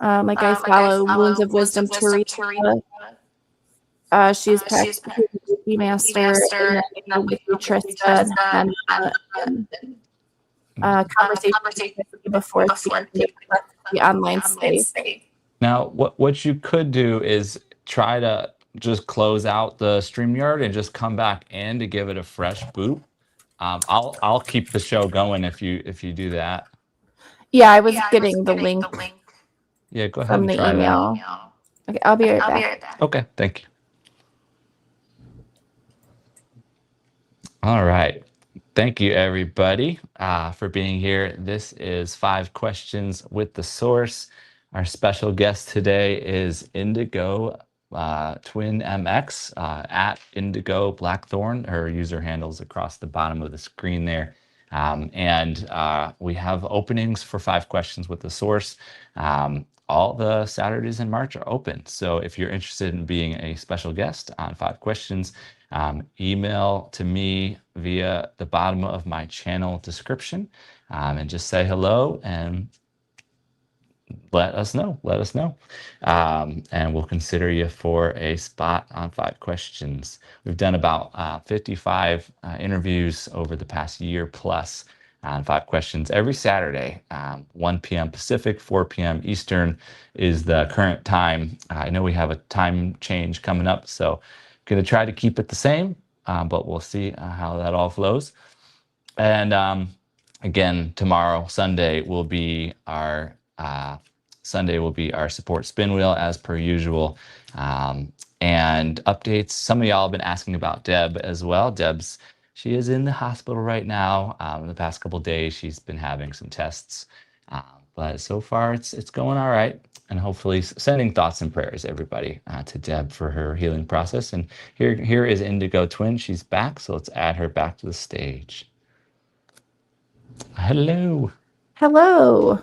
Like I follow Wounds of Wisdom Teresa. She's a Reiki master, and then with Trista and conversation before the online space. Now, what you could do is try to just close out the StreamYard and just come back in to give it a fresh boot. I'll keep the show going if you do that. Yeah, I was getting the link. Yeah, go ahead from and the try email. that. Okay, I'll be right back. Okay, thank you. All right. Thank you, everybody, for being here. This is 5 Questions with the Source. Our special guest today is Indigo-Twin MX at Indigo Blackthorn. Her user handles across the bottom of the screen there. And we have openings for 5 Questions with the Source. All the Saturdays in March are open. So if you're interested in being a special guest on 5 Questions, email to me via the bottom of my channel description, and just say hello and let us know. And we'll consider you for a spot on 5 Questions. We've done about 55 interviews over the past year plus on 5 Questions every Saturday. 1 p.m. Pacific, 4 p.m. Eastern is the current time. I know we have a time change coming up, so going to try to keep it the same, but we'll see how that all flows. And again, tomorrow, Sunday, will be our support spin wheel as per usual. And updates. Some of y'all have been asking about Deb as well. She is in the hospital right now. In the past couple of days, she's been having some tests, but so far it's going all right. And hopefully sending thoughts and prayers, everybody, to Deb for her healing process. And here is Indigo-Twin. She's back, so let's add her back to the stage. Hello. Hello.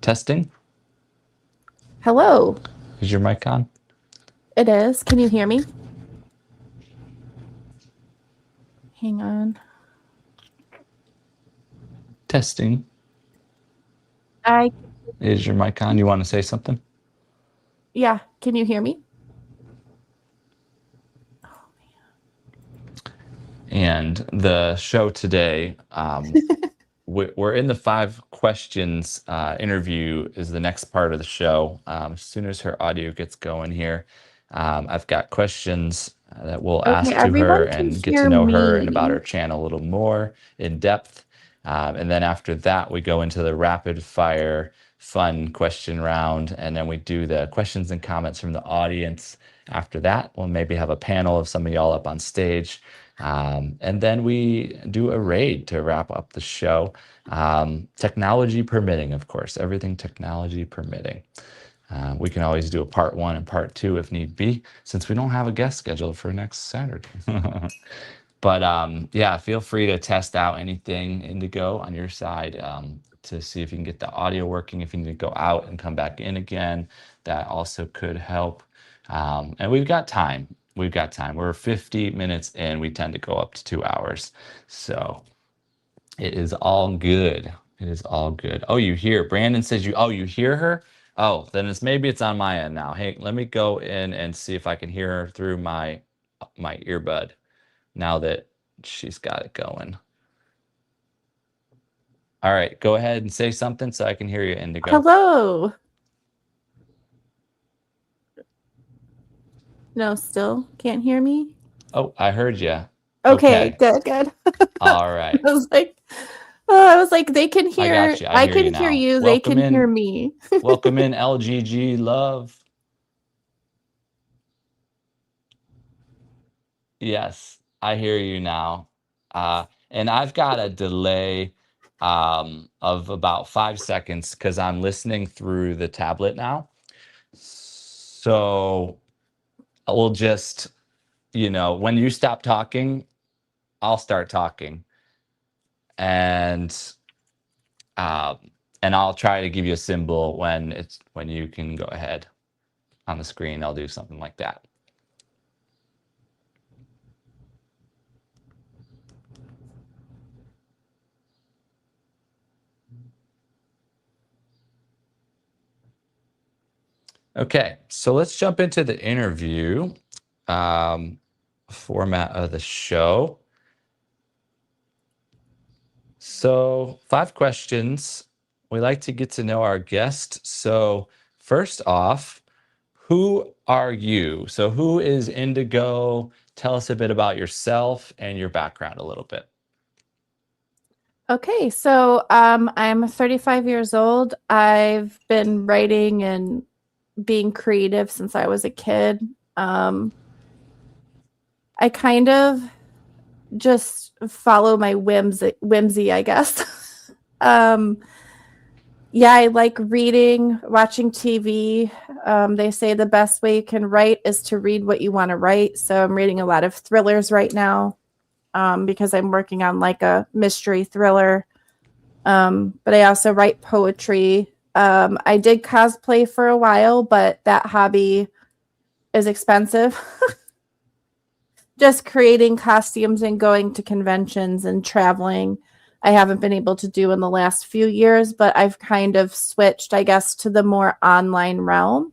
Testing. Hello. Is your mic on? It is. Can you hear me? Hang on. Testing. Is your mic on? You want to say something? Yeah. Can you hear me? And the show today, we're in the 5 Questions interview is the next part of the show. As soon as her audio gets going here, I've got questions that we'll Okay, ask to her everyone can and get to hear know her and about me. her channel a little more in depth. And then after that, we go into the rapid fire fun question round. And then we do the questions and comments from the audience. After that, we'll maybe have a panel of some of y'all up on stage. And then we do a raid to wrap up the show. Technology permitting, of course, everything technology permitting. We can always do a part 1 and part 2 if need be, since we don't have a guest scheduled for next Saturday. But yeah, feel free to test out anything Indigo on your side to see if you can get the audio working. If you need to go out and come back in again, that also could help. And we've got time. We've got time. We're 50 minutes in. We tend to go up to 2 hours. So it is all good. It is all good. Oh, you hear Brandon says you hear her? Oh, then maybe it's on my end now. Hey, let me go in and see if I can hear her through my earbud now that she's got it going. All right, go ahead and say something so I can hear you, Indigo. Hello. No, still can't hear me? Oh, I heard you. Okay, good. All right. I was like, they can hear. I got you. I hear you can hear now. you. They Welcome can hear in. me. Welcome in, LGG love. Yes, I hear you now. And I've got a delay of about 5 seconds because I'm listening through the tablet now. So we'll just, when you stop talking, I'll start talking. And I'll try to give you a symbol when you can go ahead on the screen. I'll do something like that. Okay, so let's jump into the interview format of the show. So 5 questions. We like to get to know our guest. So first off, who are you? So who is Indigo? Tell us a bit about yourself and your background a little bit. Okay, so I'm 35 years old. I've been writing and being creative since I was a kid. I kind of just follow my whimsy, I guess. Yeah, I like reading, watching TV. They say the best way you can write is to read what you want to write. So I'm reading a lot of thrillers right now because I'm working on like a mystery thriller. But I also write poetry. I did cosplay for a while, but that hobby is expensive. Just creating costumes and going to conventions and traveling, I haven't been able to do in the last few years, but I've kind of switched, I guess, to the more online realm,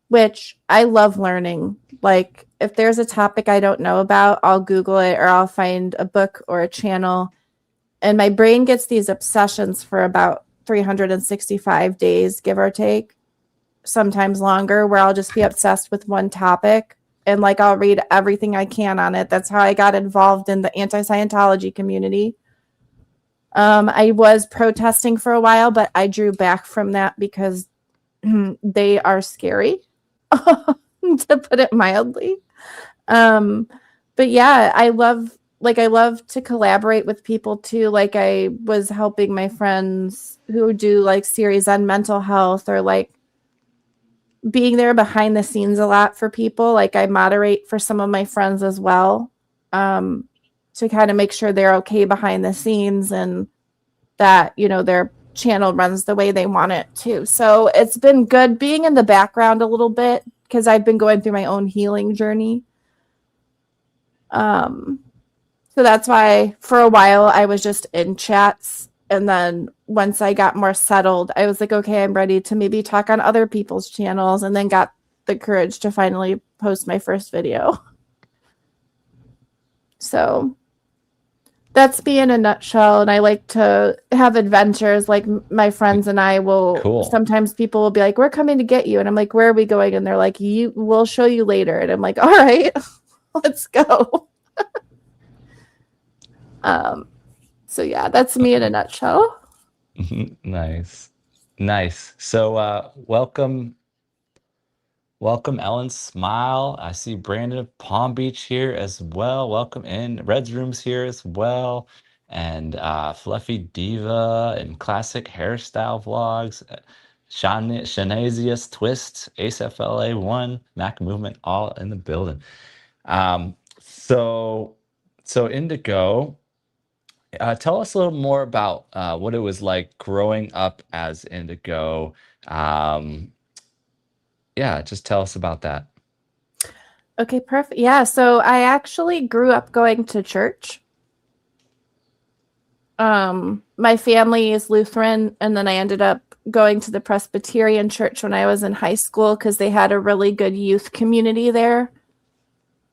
which I love learning. Like, if there's a topic I don't know about, I'll Google it or I'll find a book or a channel. And my brain gets these obsessions for about 365 days, give or take, sometimes longer, where I'll just be obsessed with one topic. And like, I'll read everything I can on it. That's how I got involved in the anti-Scientology community. I was protesting for a while, but I drew back from that because they are scary, to put it mildly. But yeah, I love to collaborate with people too. Like, I was helping my friends who do like series on mental health, or like being there behind the scenes a lot for people. Like, I moderate for some of my friends as well, to kind of make sure they're okay behind the scenes and that, their channel runs the way they want it to. So it's been good being in the background a little bit because I've been going through my own healing journey. So that's why for a while I was just in chats. And then once I got more settled, I was like, okay, I'm ready to maybe talk on other people's channels, and then got the courage to finally post my first video. So That's me in a nutshell. And I like to have adventures. Like my friends and I will Cool. sometimes people will be like, "We're coming to get you," and I'm like, "Where are we going?" And they're like, "You, we'll show you later." And I'm like, "All right, let's go." Um, so yeah, that's me in a nutshell. Nice. Nice. So, welcome, Ellen Smile. I see Brandon of Palm Beach here as well. Welcome in. Red's Room's here as well. And Fluffy Diva and Classic Hairstyle Vlogs. Shanazius Twist, Ace FLA1, Mac Movement, all in the building. Um, so, so Indigo, tell us a little more about what it was like growing up as Indigo. Um, yeah, just tell us about that. Okay, perfect. Yeah, so I actually grew up going to church. My family is Lutheran, and then I ended up going to the Presbyterian church when I was in high school because they had a really good youth community there.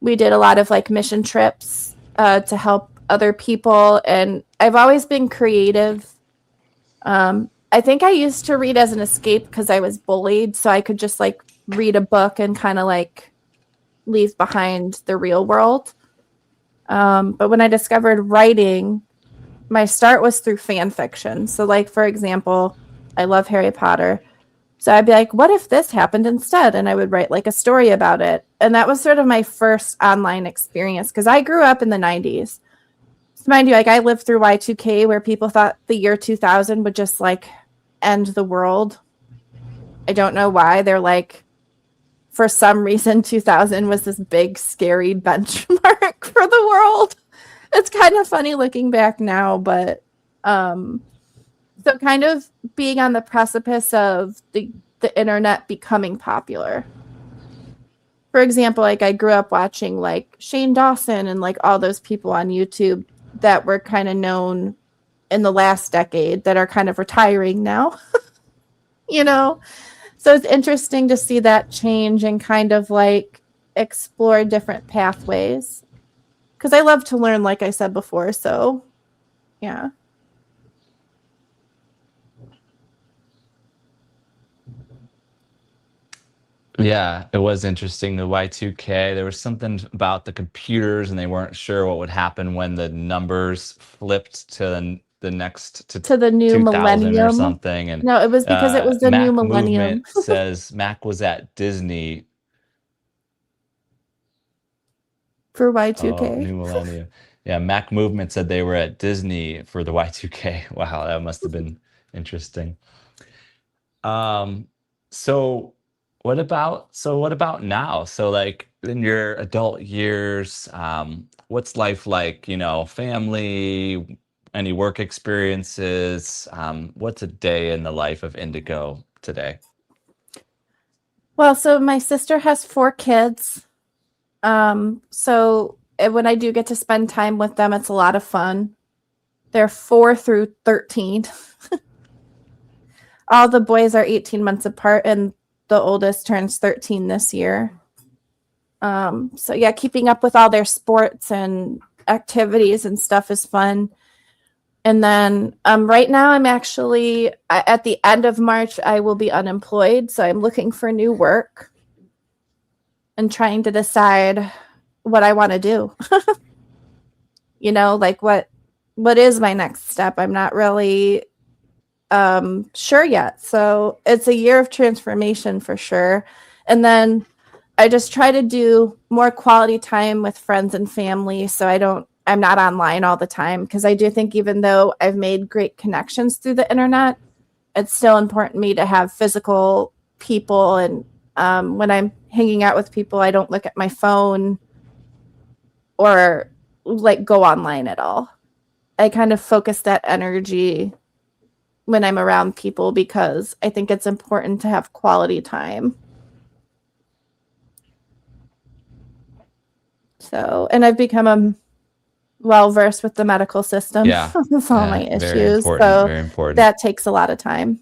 We did a lot of like mission trips to help other people, and I've always been creative. I think I used to read as an escape because I was bullied, so I could just like read a book and kind of like leave behind the real world. But when I discovered writing, my start was through fan fiction. So, like, for example, I love Harry Potter. So I'd be like, what if this happened instead? And I would write like a story about it. And that was sort of my first online experience because I grew up in the 90s. So mind you, like I lived through Y2K where people thought the year 2000 would just like end the world. I don't know why. They're like, for some reason, 2000 was this big, scary benchmark for the world. It's kind of funny looking back now, but so kind of being on the precipice of the internet becoming popular. For example, like I grew up watching like Shane Dawson and like all those people on YouTube that were kind of known in the last decade that are kind of retiring now, you know? So it's interesting to see that change and kind of like explore different pathways. Because I love to learn, like I said before. So, yeah. Yeah, it was interesting. The Y2K, there was something about the computers, and they weren't sure what would happen when the numbers flipped to the next to To the new 2000 or millennium. something. And No, it was because it was the new Mac millennium Movement says Mac was at Disney. for Oh, Y2K. new millennium. Yeah, Mac Movement said they were at Disney for the Y2K. Wow, that must have been interesting. Um, so what about now? So like in your adult years, what's life like, family, any work experiences? What's a day in the life of Indigo today? Well, so my sister has 4 kids. When I do get to spend time with them, it's a lot of fun. They're 4 through 13. All the boys are 18 months apart, and the oldest turns 13 this year. So yeah, keeping up with all their sports and activities and stuff is fun. And then right now, I'm actually at the end of March, I will be unemployed. So I'm looking for new work and trying to decide what I want to do. Like what is my next step? I'm not really sure yet. So it's a year of transformation for sure. And then I just try to do more quality time with friends and family so I'm not online all the time because I do think even though I've made great connections through the internet, it's still important to me to have physical people. And when I'm hanging out with people, I don't look at my phone or like go online at all. I kind of focus that energy when I'm around people because I think it's important to have quality time. So, and I've become well versed with the medical system Yeah, with all my very issues. important, So very important. that takes a lot of time.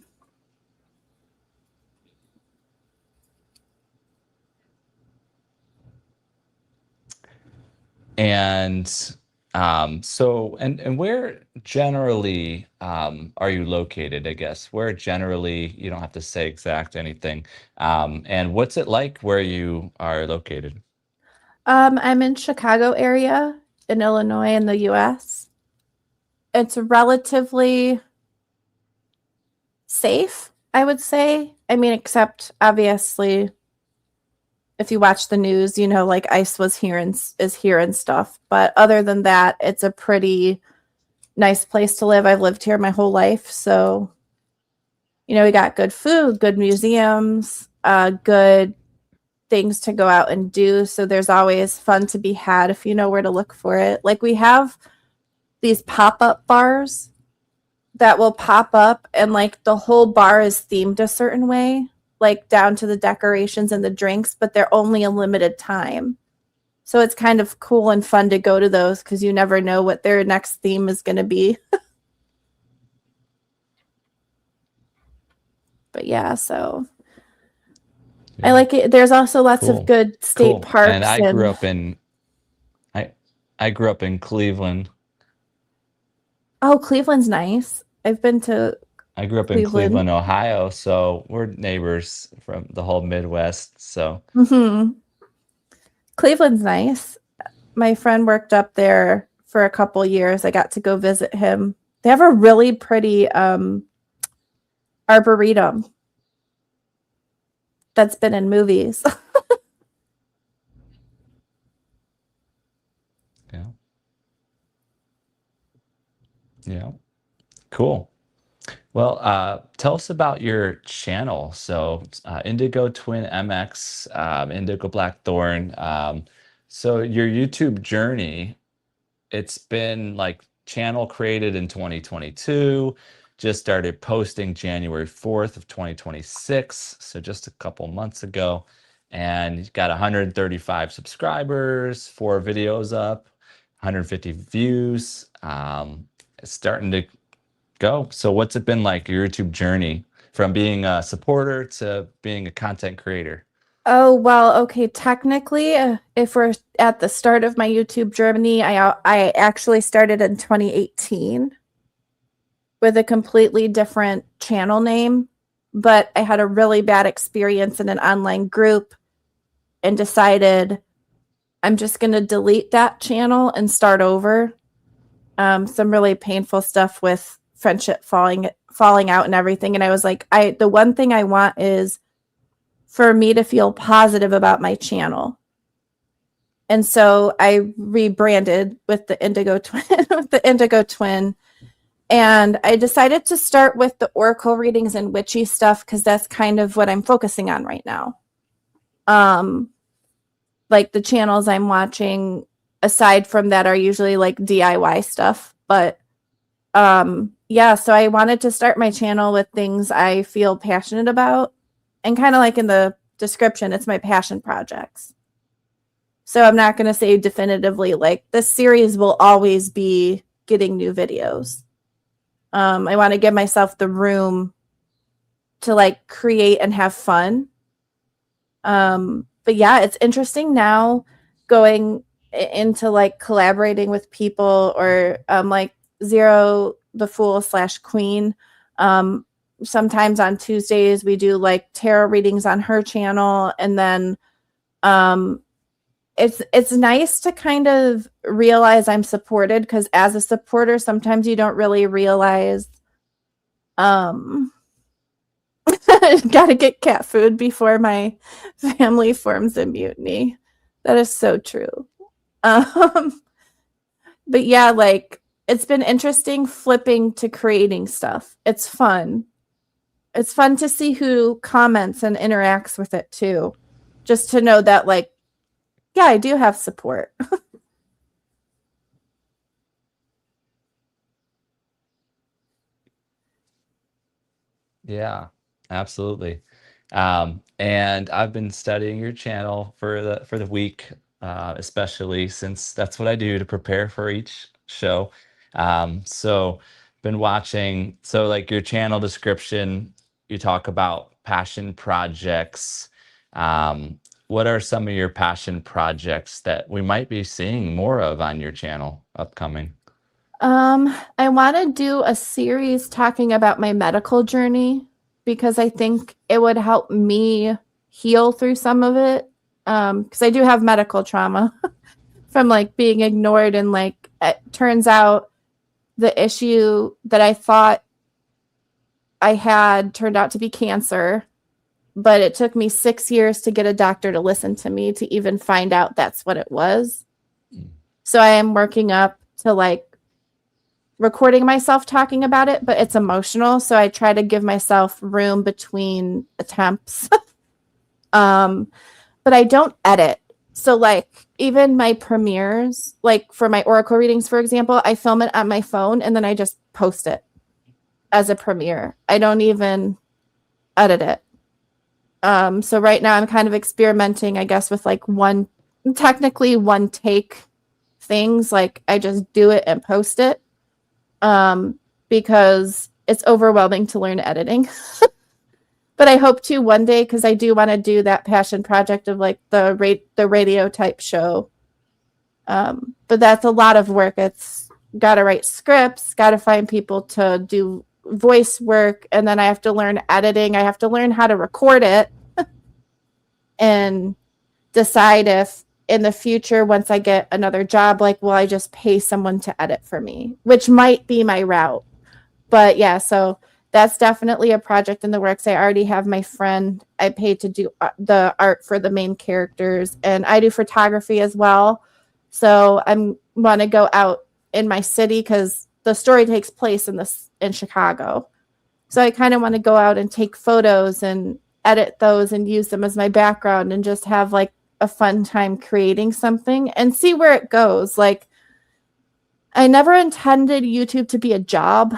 And So and where generally are you located, I guess? Where generally, you don't have to say exact anything. And what's it like where you are located? I'm in Chicago area in Illinois in the US. It's relatively safe, I would say. I mean, except obviously if you watch the news, you know, like ICE was here and is here and stuff. But other than that, it's a pretty nice place to live. I've lived here my whole life, so you know, we got good food, good museums, good things to go out and do. So there's always fun to be had if you know where to look for it. Like we have these pop-up bars that will pop up and like the whole bar is themed a certain way, like down to the decorations and the drinks, but they're only a limited time. So it's kind of cool and fun to go to those because you never know what their next theme is going to be. But yeah, so I Yeah, like it. There's also lots of cool, good state cool. And parks and I I grew up in Cleveland. oh, Cleveland's nice. I've been to I grew up in Cleveland. Cleveland, Ohio, so we're neighbors from the whole Midwest. So Cleveland's nice. My friend worked up there for a couple years. I got to go visit him. They have a really pretty arboretum that's been in movies. yeah, yeah, cool. Well, tell us about your channel. So, Indigo-Twin MX, Indigo Blackthorn. So your YouTube journey, it's been like channel created in 2022, just started posting January 4th of 2026, so just a couple months ago, and you got 135 subscribers, 4 videos up, 150 views. It's starting to go. So what's it been like, your YouTube journey from being a supporter to being a content creator? Oh, well, okay, technically, if we're at the start of my YouTube journey, I actually started in 2018 with a completely different channel name, but I had a really bad experience in an online group and decided I'm just going to delete that channel and start over. Some really painful stuff with friendship falling out and everything, and I was like, the one thing I want is for me to feel positive about my channel. And so I rebranded with the Indigo-Twin with the Indigo-Twin. And I decided to start with the oracle readings and witchy stuff because that's kind of what I'm focusing on right now. Like the channels I'm watching aside from that are usually like DIY stuff. But yeah, so I wanted to start my channel with things I feel passionate about. And kind of like in the description, it's my passion projects. So I'm not going to say definitively like this series will always be getting new videos. I want to give myself the room to like create and have fun. But yeah, it's interesting now going into like collaborating with people or like Zero the Fool / Queen. Sometimes on Tuesdays we do like tarot readings on her channel, and then it's nice to kind of realize I'm supported because as a supporter sometimes you don't really realize gotta get cat food before my family forms a mutiny. That is so true. um but yeah, like it's been interesting flipping to creating stuff. It's fun. It's fun to see who comments and interacts with it too, just to know that like yeah, I do have support. Yeah, absolutely. And I've been studying your channel for the week, especially since that's what I do to prepare for each show. So been watching, so like your channel description, you talk about passion projects. Um, what are some of your passion projects that we might be seeing more of on your channel upcoming? I want to do a series talking about my medical journey because I think it would help me heal through some of it. Because I do have medical trauma from like being ignored, and like it turns out the issue that I thought I had turned out to be cancer, but it took me 6 years to get a doctor to listen to me to even find out that's what it was. So I am working up to like recording myself talking about it, but it's emotional. So I try to give myself room between attempts. But I don't edit. So like even my premieres, like for my oracle readings, for example, I film it on my phone and then I just post it as a premiere. I don't even edit it. So right now I'm kind of experimenting, I guess, with like technically one take things. Like I just do it and post it. Because it's overwhelming to learn editing. But I hope to one day, because I do want to do that passion project of like the radio type show. But that's a lot of work. It's got to write scripts, got to find people to do voice work, and then I have to learn editing. I have to learn how to record it and decide if in the future, once I get another job, like, will I just pay someone to edit for me, which might be my route. But yeah, so that's definitely a project in the works. I already have my friend I paid to do the art for the main characters, and I do photography as well. So I'm want to go out in my city because the story takes place in Chicago. So I kind of want to go out and take photos and edit those and use them as my background and just have like a fun time creating something and see where it goes. Like, I never intended YouTube to be a job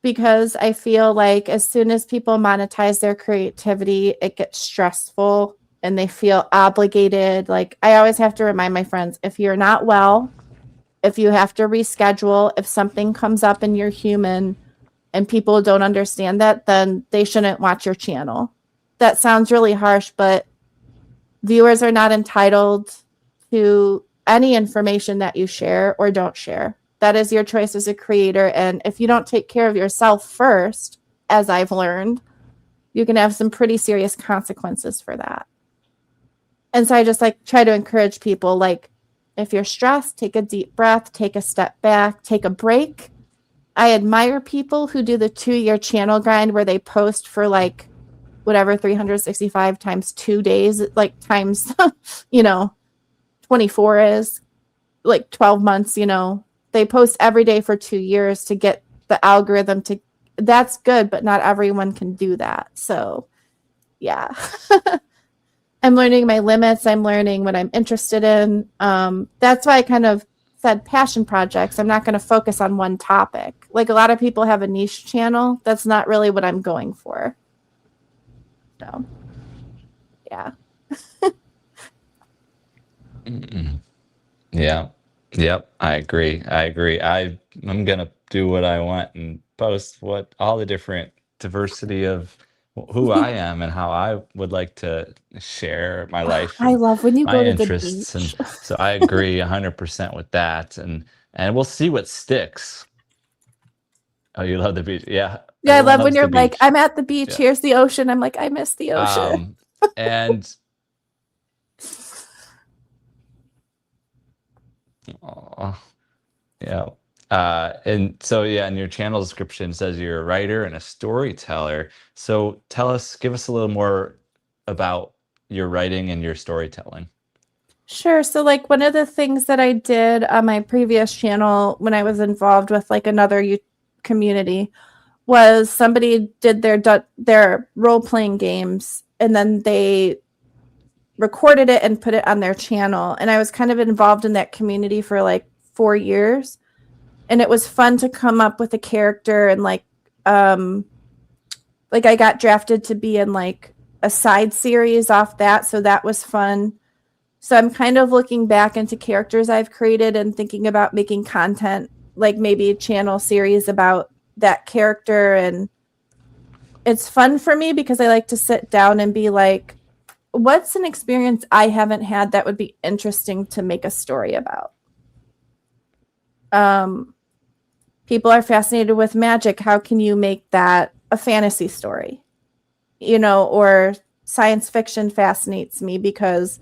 because I feel like as soon as people monetize their creativity, it gets stressful and they feel obligated. Like, I always have to remind my friends, if you're not well, if you have to reschedule, if something comes up and you're human and people don't understand that, then they shouldn't watch your channel. That sounds really harsh, but viewers are not entitled to any information that you share or don't share. That is your choice as a creator. And if you don't take care of yourself first, as I've learned, you can have some pretty serious consequences for that. And so I just like try to encourage people, like, if you're stressed, take a deep breath, take a step back, take a break. I admire people who do the 2-year channel grind where they post for like whatever 365 times 2 days, like times 24 is like 12 months. They post every day for 2 years to get the algorithm to. That's good, but not everyone can do that. So yeah. I'm learning my limits. I'm learning what I'm interested in. That's why I kind of said passion projects. I'm not going to focus on one topic. Like a lot of people have a niche channel. That's not really what I'm going for. So, yeah. Yeah. Yep. I agree. I'm going to do what I want and post all the different diversity of who I am and how I would like to share my life I and love when you my go to the interests. And beach. so I agree 100% with that. And we'll see what sticks. Oh, you love the beach. Yeah. Yeah, I Everyone love when loves the you're like, beach. I'm at the beach. Yeah. Here's the ocean. I'm like, I miss the ocean. And aw, yeah. And so, yeah, in your channel description says you're a writer and a storyteller. So give us a little more about your writing and your storytelling. Sure. So like one of the things that I did on my previous channel when I was involved with like another community was somebody did their role-playing games and then they recorded it and put it on their channel. And I was kind of involved in that community for like 4 years. And it was fun to come up with a character and like I got drafted to be in like a side series off that. So that was fun. So I'm kind of looking back into characters I've created and thinking about making content, like maybe a channel series about that character. And it's fun for me because I like to sit down and be like, what's an experience I haven't had that would be interesting to make a story about? People are fascinated with magic. How can you make that a fantasy story? Or science fiction fascinates me because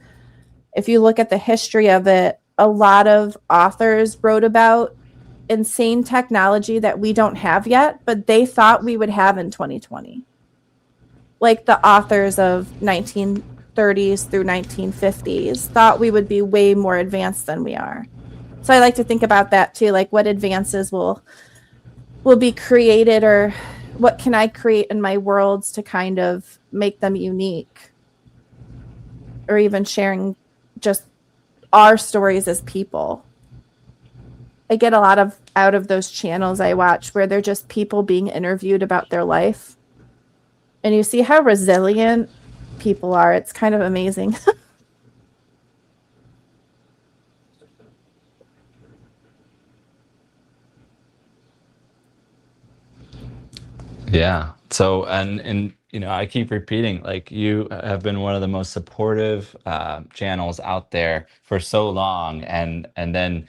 if you look at the history of it, a lot of authors wrote about insane technology that we don't have yet, but they thought we would have in 2020. Like the authors of 1930s through 1950s thought we would be way more advanced than we are. So I like to think about that too, like what advances will be created, or what can I create in my worlds to kind of make them unique, or even sharing just our stories as people. I get a lot out of those channels I watch where they're just people being interviewed about their life. And you see how resilient people are. It's kind of amazing. Yeah. So, and I keep repeating, like, you have been one of the most supportive channels out there for so long, and then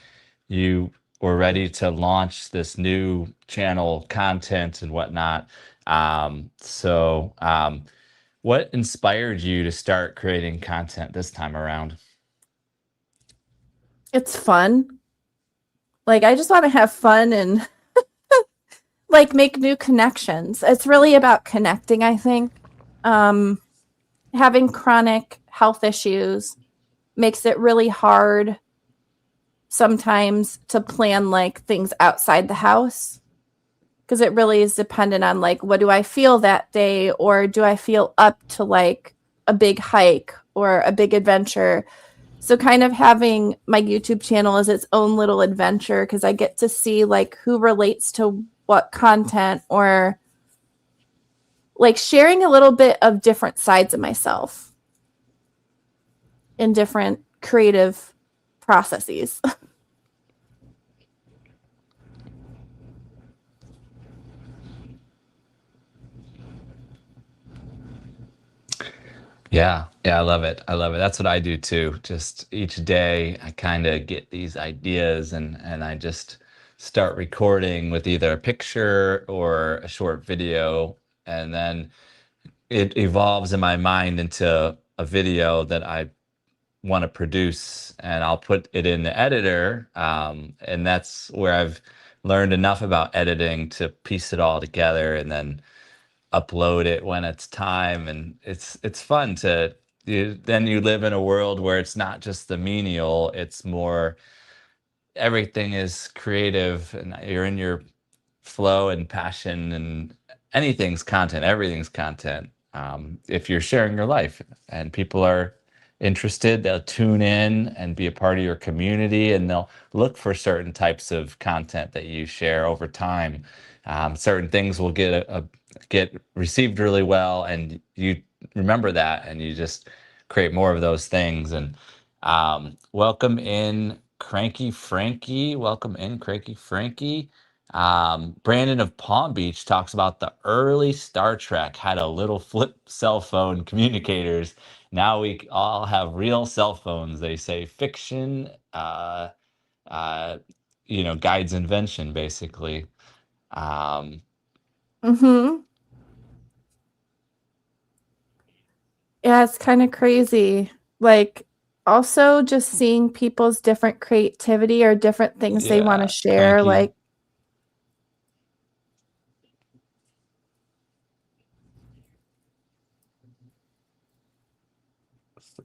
you were ready to launch this new channel content and whatnot. What inspired you to start creating content this time around? It's fun. Like, I just want to have fun and like make new connections. It's really about connecting, I think. Having chronic health issues makes it really hard sometimes to plan like things outside the house, because it really is dependent on like, what do I feel that day, or do I feel up to like a big hike or a big adventure. So kind of having my YouTube channel as its own little adventure, because I get to see like who relates to what content, or like sharing a little bit of different sides of myself in different creative processes. Yeah, yeah, I love it. I love it. That's what I do too. Just each day I kind of get these ideas, and I just start recording with either a picture or a short video, and then it evolves in my mind into a video that I want to produce, and I'll put it in the editor, and that's where I've learned enough about editing to piece it all together and then upload it when it's time. And it's fun to then you live in a world where it's not just the menial, it's more everything is creative, and you're in your flow and passion, and anything's content, everything's content. If you're sharing your life and people are interested, they'll tune in and be a part of your community, and they'll look for certain types of content that you share over time. Certain things will get received really well, and you remember that, and you just create more of those things. And welcome in Cranky Frankie. Welcome in Cranky Frankie. Brandon of Palm Beach talks about the early Star Trek had a little flip cell phone communicators. Now we all have real cell phones. They say fiction, uh, guides invention, basically. Um, Mm-hmm. Yeah, it's kind of crazy. Like, also just seeing people's different creativity or different things they want to yeah, share. Cranky. Like,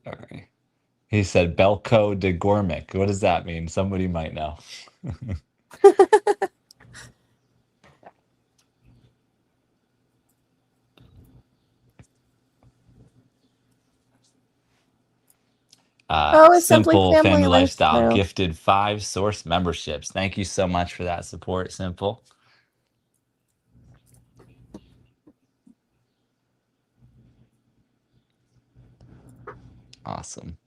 Sorry. He said Belko de Gormick. What does that mean? Somebody might know. oh, it's simply Simple family Family Lifestyle lifestyle. gifted 5 source memberships. Thank you so much for that support, Simple. Awesome.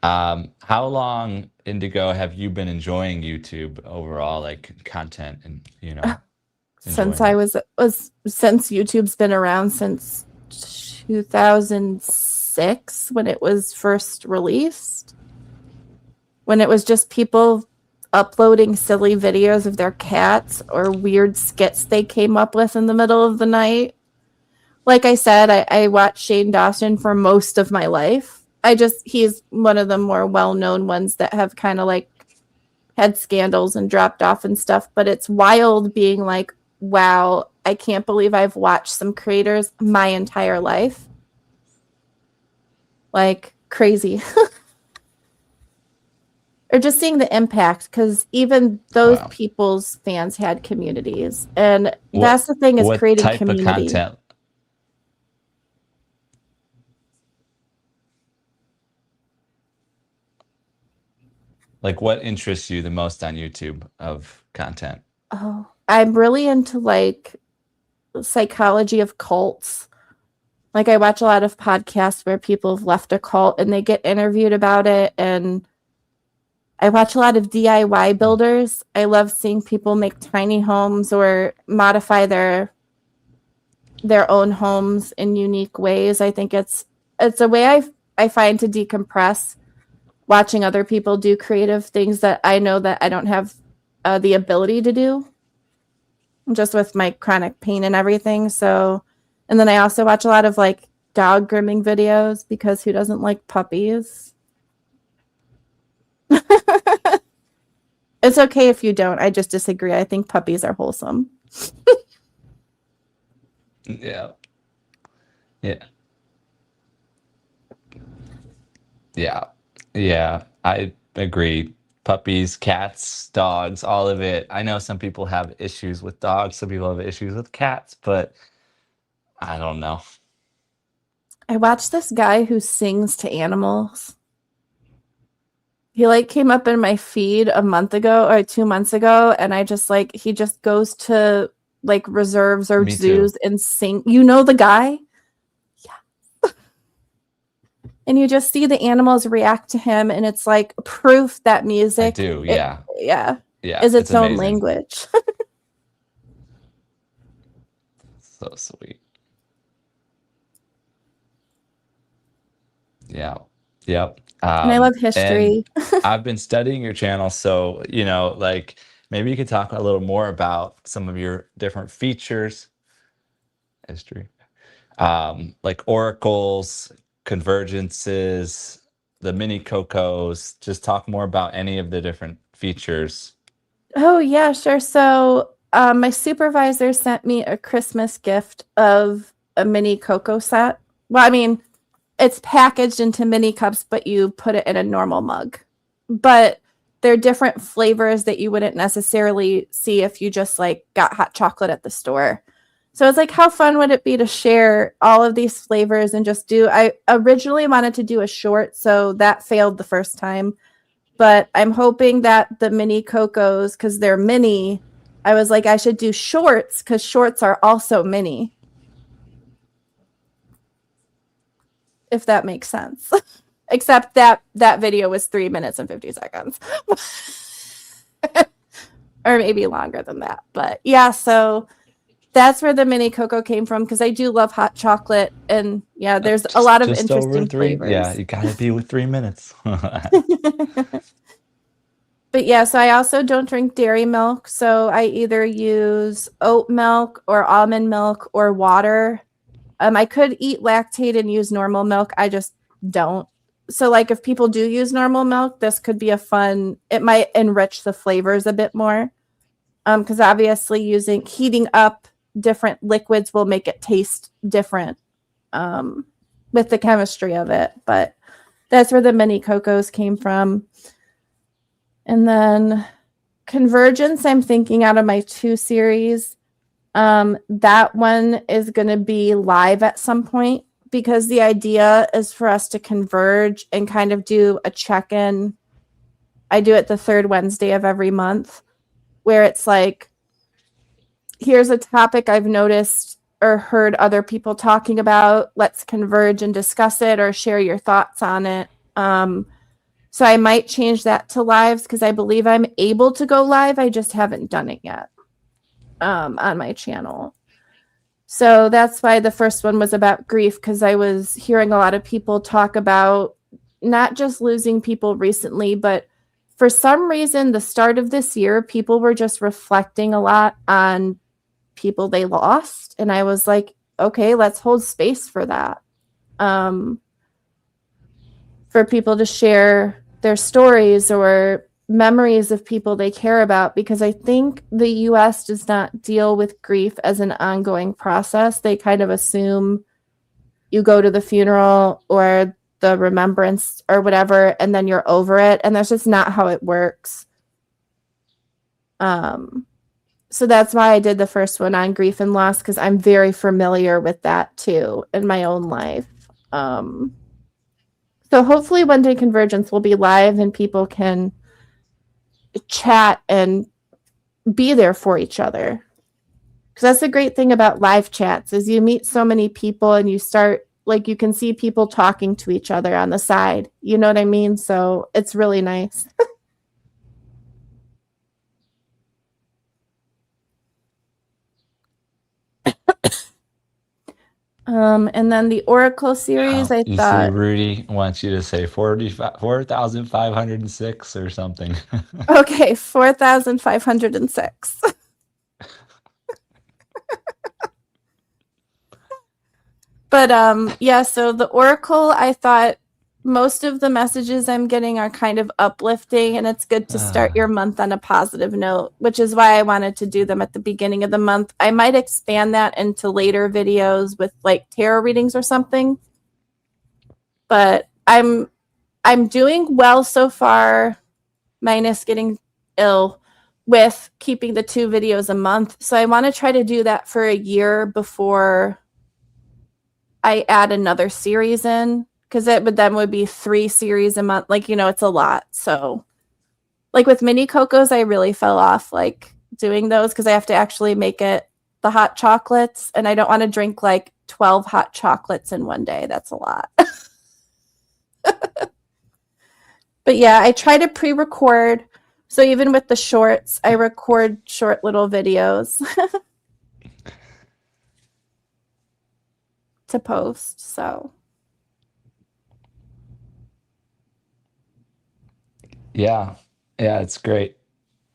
How long, Indigo, have you been enjoying YouTube overall, like content and Since enjoying I it? was since YouTube's been around since 2006. 6 when it was first released, when it was just people uploading silly videos of their cats or weird skits they came up with in the middle of the night. Like I said, I watched Shane Dawson for most of my life. He's one of the more well-known ones that have kind of like had scandals and dropped off and stuff, but it's wild being like, wow, I can't believe I've watched some creators my entire life. Like, crazy. Or just seeing the impact, because even those people's fans had communities. And that's the thing, is creating type community. of content? Like, what interests you the most on YouTube of content? Oh, I'm really into like psychology of cults. Like, I watch a lot of podcasts where people have left a cult and they get interviewed about it. And I watch a lot of DIY builders. I love seeing people make tiny homes or modify their own homes in unique ways. I think it's a way I find to decompress, watching other people do creative things that I know that I don't have the ability to do, just with my chronic pain and everything. So, and then I also watch a lot of like dog grooming videos, because who doesn't like puppies? It's okay if you don't. I just disagree. I think puppies are wholesome. Yeah. Yeah. Yeah. Yeah. I agree. Puppies, cats, dogs, all of it. I know some people have issues with dogs, some people have issues with cats, but I don't know. I watched this guy who sings to animals. He like came up in my feed a month ago or 2 months ago, and I just like, he just goes to like reserves or Me zoos too. and sing. You know the guy? Yeah. And you just see the animals react to him, and it's like proof that music, I do, yeah. yeah, Yeah. is its own amazing. language. So sweet. Yeah. Yep. And I love history. And I've been studying your channel, so like maybe you could talk a little more about some of your different features. History. Like oracles, convergences, the mini cocos. Just talk more about any of the different features. Oh, yeah, sure. So my supervisor sent me a Christmas gift of a mini cocoa set. Well, I mean, it's packaged into mini cups, but you put it in a normal mug. But they're different flavors that you wouldn't necessarily see if you just like got hot chocolate at the store. So it's like, how fun would it be to share all of these flavors and just do, I originally wanted to do a short, so that failed the first time. But I'm hoping that the mini cocos, because they're mini, I was like, I should do shorts, because shorts are also mini. If that makes sense. Except that video was 3 minutes and 50 seconds. Or maybe longer than that. But yeah, so that's where the mini cocoa came from, because I do love hot chocolate. And yeah, there's a lot of interesting flavors. Yeah, you gotta be with 3 minutes. But yeah, so I also don't drink dairy milk. So I either use oat milk or almond milk or water. I could eat lactate and use normal milk. I just don't. So like if people do use normal milk, this could be it might enrich the flavors a bit more. Because obviously heating up different liquids will make it taste different with the chemistry of it. But that's where the mini cocos came from. And then Convergence, I'm thinking out of my 2 series. That one is going to be live at some point, because the idea is for us to converge and kind of do a check-in. I do it the 3rd Wednesday of every month, where it's like, here's a topic I've noticed or heard other people talking about. Let's converge and discuss it, or share your thoughts on it. So I might change that to lives, because I believe I'm able to go live. I just haven't done it yet on my channel. So that's why the first one was about grief, because I was hearing a lot of people talk about not just losing people recently, but for some reason, the start of this year, people were just reflecting a lot on people they lost. And I was like, okay, let's hold space for that. For people to share their stories or memories of people they care about, because I think the US does not deal with grief as an ongoing process. They kind of assume you go to the funeral or the remembrance or whatever, and then you're over it. And that's just not how it works. So that's why I did the first one on grief and loss, because I'm very familiar with that too in my own life. So hopefully one day Convergence will be live and people can chat and be there for each other. Because that's the great thing about live chats is you meet so many people and you start, like, you can see people talking to each other on the side. You know what I mean? So it's really nice. And then the Oracle series, I You thought. see, Rudy wants you to say 4,506 or something. Okay, 4,506. But yeah, so the Oracle, I thought most of the messages I'm getting are kind of uplifting, and it's good to start your month on a positive note, which is why I wanted to do them at the beginning of the month. I might expand that into later videos with like tarot readings or something. But I'm doing well so far, minus getting ill, with keeping the 2 videos a month. So I want to try to do that for a year before I add another series in, because it would be 3 series a month. Like, it's a lot. So like with mini cocos, I really fell off like doing those because I have to actually make it the hot chocolates, and I don't want to drink like 12 hot chocolates in one day. That's a lot. But yeah, I try to pre-record. So even with the shorts, I record short little videos to post. So Yeah, it's great.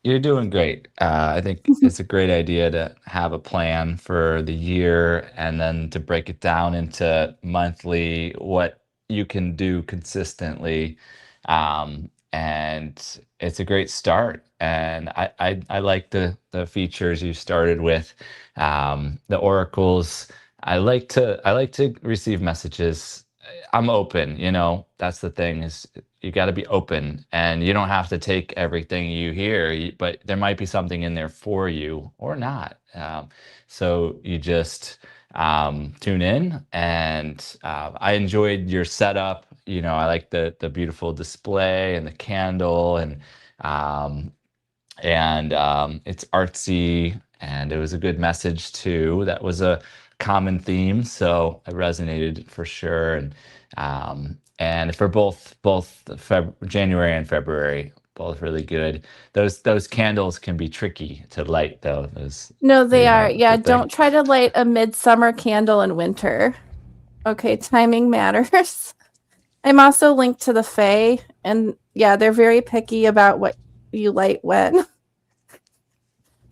You're doing great. I think it's a great idea to have a plan for the year and then to break it down into monthly, what you can do consistently. And it's a great start. And I like the features you started with, the oracles. I like to receive messages. I'm open, that's the thing is you got to be open and you don't have to take everything you hear, but there might be something in there for you or not. So you just tune in and I enjoyed your setup. I like the beautiful display and the candle and it's artsy and it was a good message too. That was a common theme, so it resonated for sure. And for both January and February, both really good. Those candles can be tricky to light though. no, they are. the Yeah, thing. don't try to light a midsummer candle in winter. Okay, timing matters. I'm also linked to the Fae, and yeah, they're very picky about what you light when.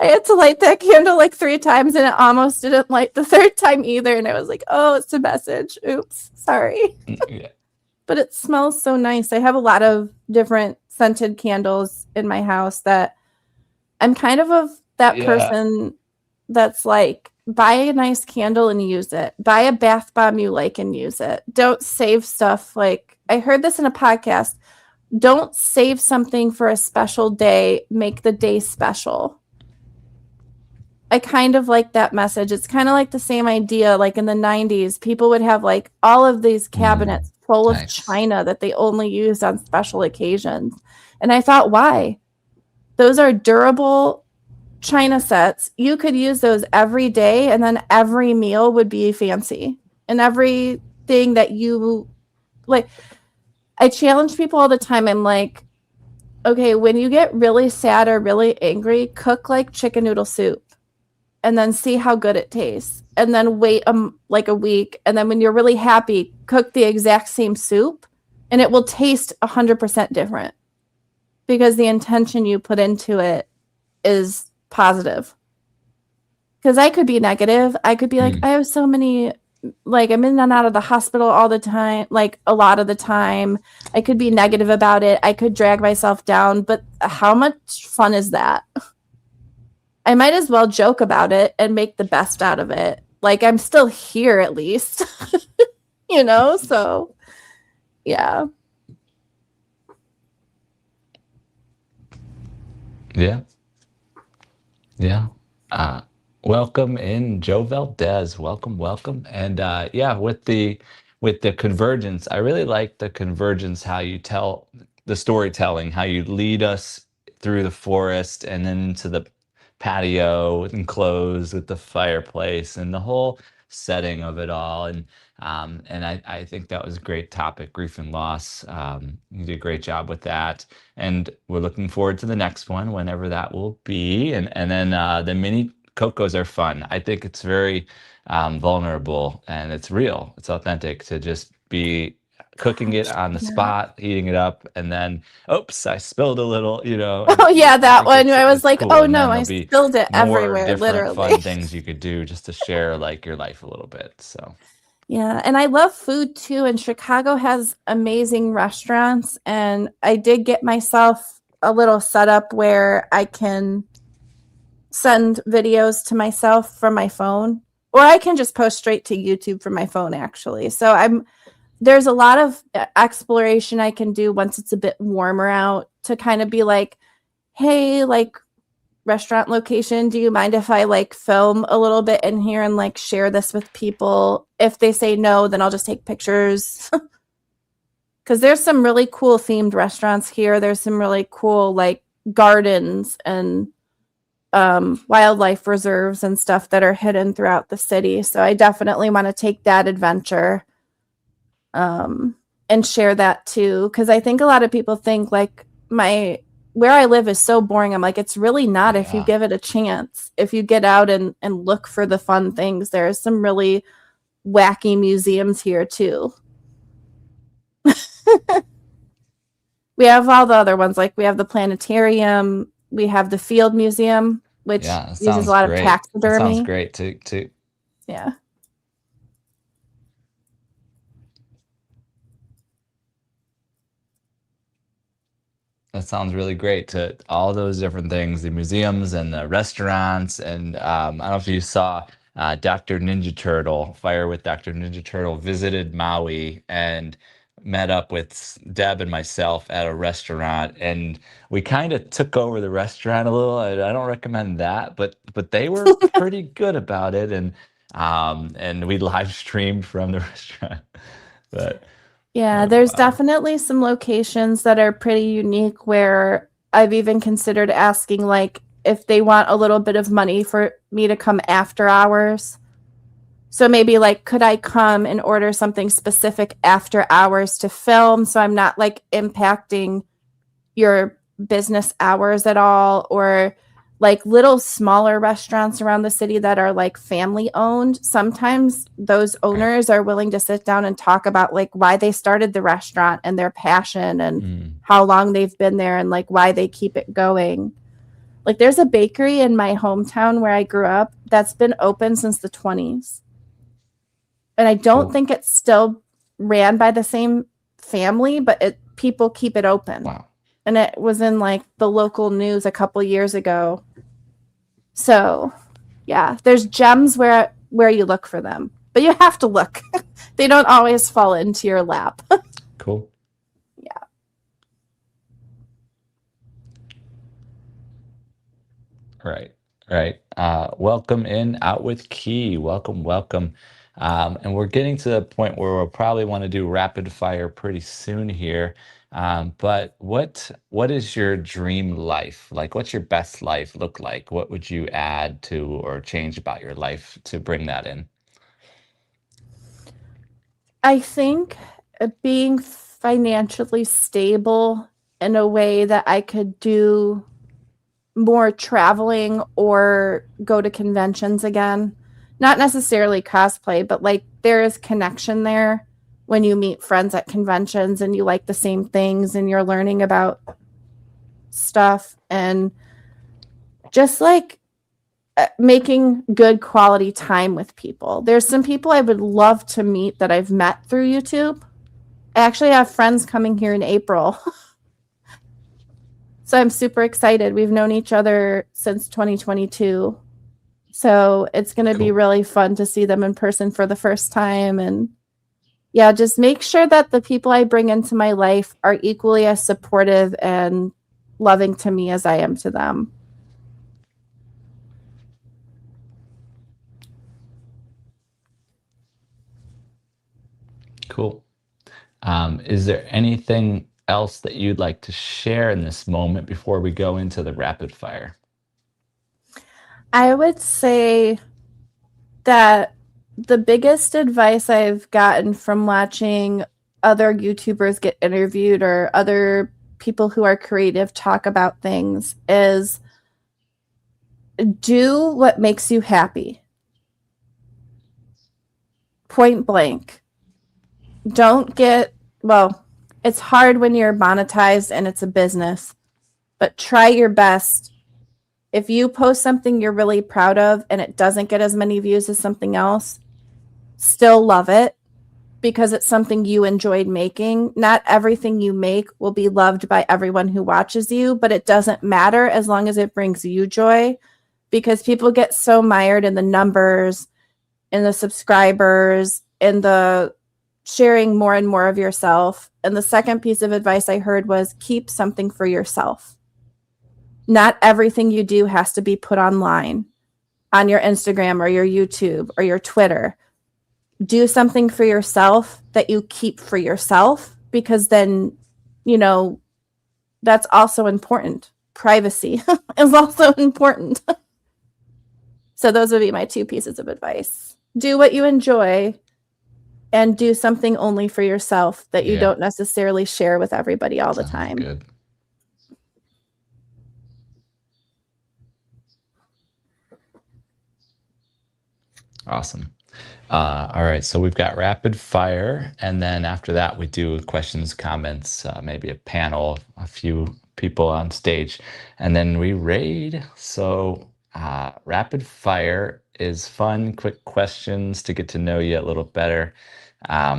I had to light that candle like 3 times and it almost didn't light the 3rd time either. And I was like, oh, it's a message. Oops, sorry. Yeah. But it smells so nice. I have a lot of different scented candles in my house that I'm kind of that person that's like, buy a nice candle and use it. Buy a bath bomb you like and use it. Don't save stuff. Like, I heard this in a podcast. Don't save something for a special day. Make the day special. I kind of like that message. It's kind of like the same idea. Like in the 90s, people would have like all of these cabinets full of china that they only used on special occasions. And I thought, why? Those are durable china sets. You could use those every day, and then every meal would be fancy. And everything that you like, I challenge people all the time. I'm like, okay, when you get really sad or really angry, cook like chicken noodle soup and then see how good it tastes. and then wait like a week, and then when you're really happy, cook the exact same soup, and it will taste 100% different because the intention you put into it is positive. Because I could be negative. I could be like, I have so many, like, I'm in and out of the hospital all the time, like a lot of the time. I could be negative about it. I could drag myself down, but how much fun is that? I might as well joke about it and make the best out of it. Like, I'm still here at least, you know? So, yeah. Yeah. Yeah. Welcome in, Joe Valdez. Welcome, welcome. And yeah, with the convergence, I really like the convergence, how you tell the storytelling, how you lead us through the forest and then into the patio enclosed with the fireplace and the whole setting of it all. And I think that was a great topic, grief and loss. You did a great job with that. And we're looking forward to the next one, whenever that will be. And then the mini Cocos are fun. I think it's very vulnerable and it's real. It's authentic to just be cooking it on the spot, heating it up, and then, oops, I spilled a little, you know. Oh, yeah, that one. I was It's like, cool. oh And no, then I there'll be spilled it more everywhere, different literally. fun things you could do just to share like your life a little bit. So Yeah, and I love food too. And Chicago has amazing restaurants. And I did get myself a little setup where I can send videos to myself from my phone, or I can just post straight to YouTube from my phone, actually. So there's a lot of exploration I can do once it's a bit warmer out to kind of be like, hey, like, restaurant location, do you mind if I like film a little bit in here and like share this with people? If they say no, then I'll just take pictures. Because there's some really cool themed restaurants here. There's some really cool like gardens and wildlife reserves and stuff that are hidden throughout the city. So I definitely want to take that adventure and share that too. Because I think a lot of people think like where I live is so boring. I'm like, it's really not if you give it a chance. If you get out and look for the fun things, there's some really wacky museums here too. We have all the other ones, like we have the planetarium, we have the field museum, which uses a lot of taxidermy. Sounds great to yeah. That sounds really great, to all those different things, the museums and the restaurants. And I don't know if you saw Dr. Ninja Turtle, Fire with Dr. Ninja Turtle, visited Maui and met up with Deb and myself at a restaurant. And we kind of took over the restaurant a little. I don't recommend that, but they were pretty good about it. And we live streamed from the restaurant. But yeah, there's definitely some locations that are pretty unique where I've even considered asking, like, if they want a little bit of money for me to come after hours. So maybe, like, could I come and order something specific after hours to film so I'm not, like, impacting your business hours at all? Or, like, little smaller restaurants around the city that are like family owned. Sometimes those owners are willing to sit down and talk about like why they started the restaurant and their passion and how long they've been there and like why they keep it going. Like there's a bakery in my hometown where I grew up that's been open since the 1920s. And I don't think it's still ran by the same family, but people keep it open. Wow. And it was in like the local news a couple years ago. So, yeah, there's gems where you look for them, but you have to look. They don't always fall into your lap. Cool. Yeah. Right. Welcome in, Out with Key. Welcome. And we're getting to the point where we'll probably want to do rapid fire pretty soon here. But what is your dream life? Like, what's your best life look like? What would you add to or change about your life to bring that in? I think being financially stable in a way that I could do more traveling or go to conventions again. not necessarily cosplay, but like there is connection there when you meet friends at conventions and you like the same things and you're learning about stuff and just like making good quality time with people. There's some people I would love to meet that I've met through YouTube. I actually have friends coming here in April. So I'm super excited. We've known each other since 2022. So it's going to be Cool. really fun to see them in person for the first time. And yeah, just make sure that the people I bring into my life are equally as supportive and loving to me as I am to them. Cool. Is there anything else that you'd like to share in this moment before we go into the rapid fire? I would say that the biggest advice I've gotten from watching other YouTubers get interviewed or other people who are creative talk about things is do what makes you happy. Point blank. Don't get, well, it's hard when you're monetized and it's a business, but try your best. If you post something you're really proud of and it doesn't get as many views as something else, still love it because it's something you enjoyed making. Not everything you make will be loved by everyone who watches you, but it doesn't matter as long as it brings you joy, because people get so mired in the numbers, in the subscribers, in the sharing more and more of yourself. And the second piece of advice I heard was keep something for yourself. Not everything you do has to be put online on your Instagram or your YouTube or your Twitter. Do something for yourself that you keep for yourself, because then, you know, that's also important. Privacy is also important. So those would be my two pieces of advice. Do what you enjoy and do something only for yourself that you don't necessarily share with everybody all the time. Good. Awesome. All right, so we've got rapid fire, and then after that we do questions, comments, maybe a panel, a few people on stage, and then we raid. So rapid fire is fun, quick questions to get to know you a little better.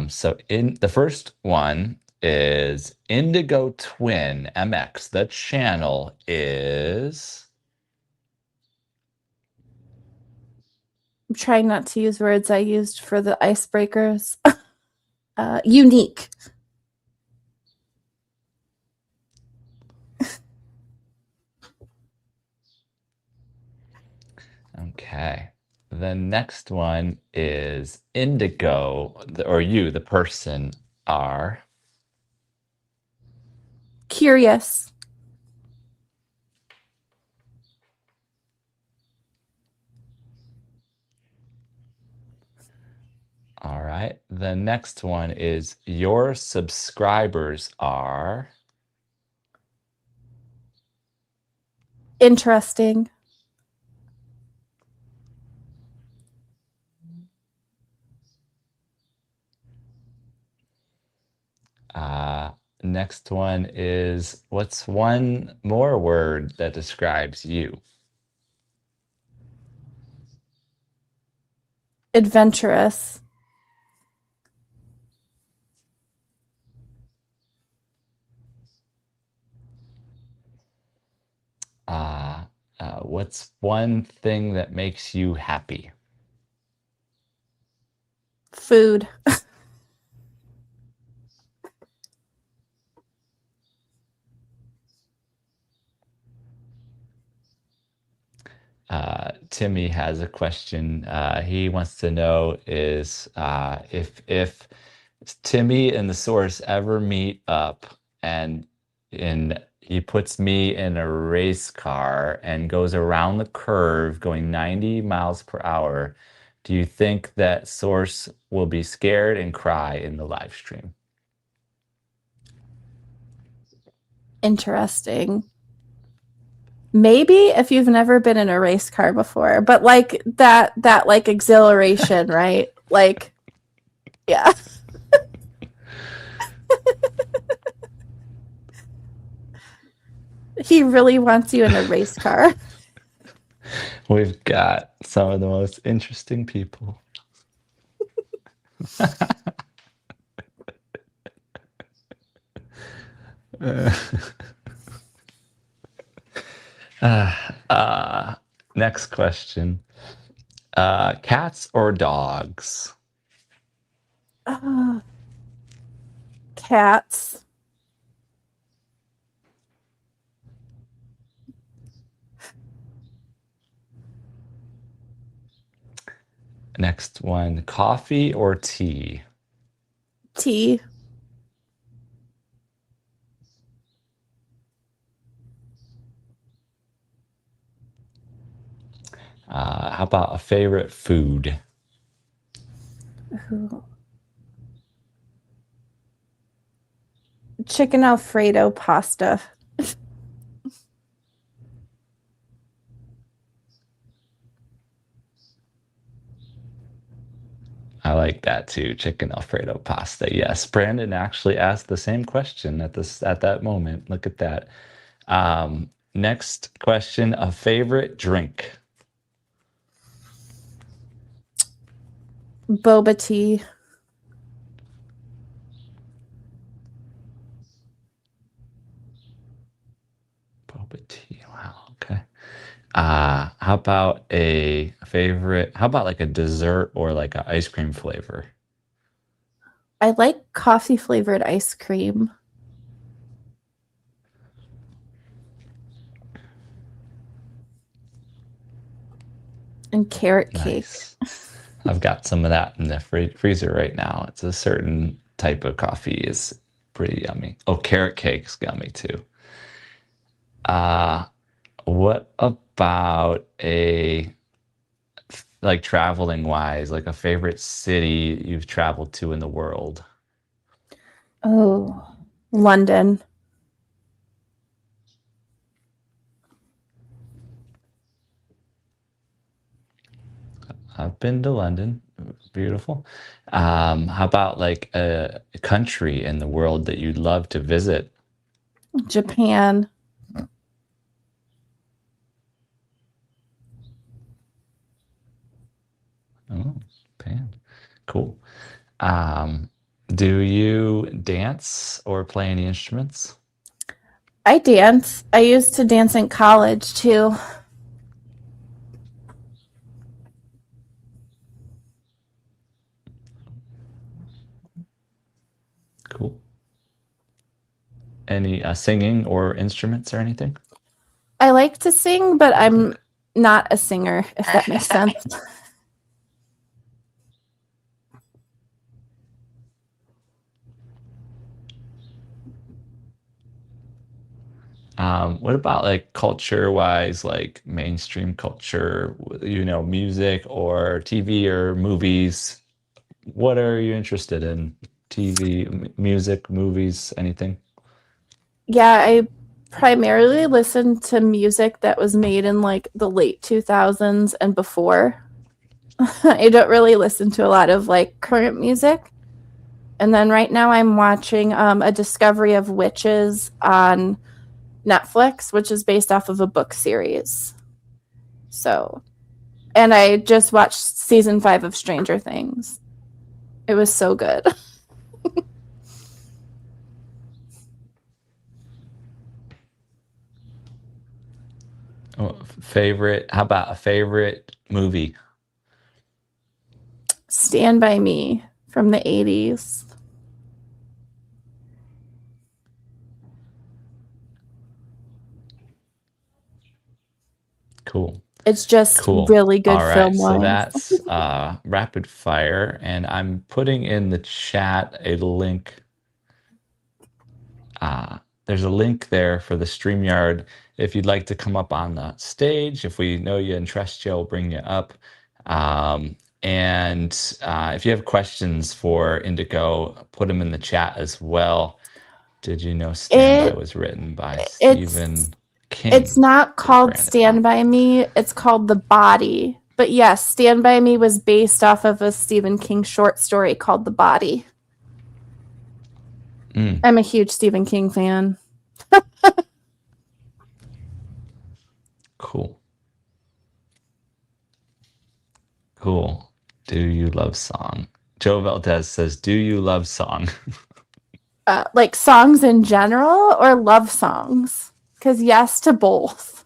So in the first one is Indigo-Twin MX. The channel is... I'm trying not to use words I used for the icebreakers. Unique. Okay. The next one is Indigo, or you, the person, are... Curious. All right. The next one is your subscribers are... Interesting. Next one is, what's one more word that describes you? Adventurous. What's one thing that makes you happy? Food. Timmy has a question. He wants to know is if Timmy and the source ever meet up and he puts me in a race car and goes around the curve going 90 miles per hour, do you think that source will be scared and cry in the live stream? Interesting. Maybe if you've never been in a race car before, but like that like exhilaration, right? Like, yeah. He really wants you in a race car. We've got some of the most interesting people. Next question. Cats or dogs? Cats. Next one, coffee or tea? Tea. How about a favorite food? Ooh. Chicken Alfredo pasta. I like that too. Chicken Alfredo pasta. Yes, Brandon actually asked the same question at that moment. Look at that. Next question, a favorite drink? Boba tea. Boba tea. Wow. Okay. How about a favorite? How about like a dessert or like an ice cream flavor? I like coffee flavored ice cream. And carrot cake. Nice. I've got some of that in the freezer right now. It's a certain type of coffee is pretty yummy. Oh, carrot cake's yummy too. What about a like traveling wise, like a favorite city you've traveled to in the world? Oh, London. I've been to London. Beautiful. How about like a country in the world that you'd love to visit? Japan. Oh, Japan. Cool. Do you dance or play any instruments? I dance. I used to dance in college too. Cool. Any singing or instruments or anything? I like to sing, but I'm not a singer, if that makes sense. What about like culture wise, like mainstream culture, music or TV or movies? What are you interested in? TV, music, movies, anything? Yeah, I primarily listen to music that was made in like the late 2000s and before. I don't really listen to a lot of like current music. And then right now I'm watching a Discovery of Witches on Netflix, which is based off of a book series. So, and I just watched season 5 of Stranger Things. It was so good. Oh, favorite? How about a favorite movie? Stand By Me from the 80s. Cool. It's just Cool. really good All right. So film-wise. that's rapid fire, and I'm putting in the chat a link. There's a link there for the StreamYard. If you'd like to come up on the stage, if we know you and trust you, we'll bring you up. And if you have questions for Indigo, put them in the chat as well. Did you know Stand By was written by It's Stephen King. It's not called Brandon. Stand By Me. It's called The Body. But yes, Stand By Me was based off of a Stephen King short story called The Body. I'm a huge Stephen King fan. Cool. Cool. Do you love song? Joe Valdez says, do you love song? Like songs in general or love songs? Because yes to both.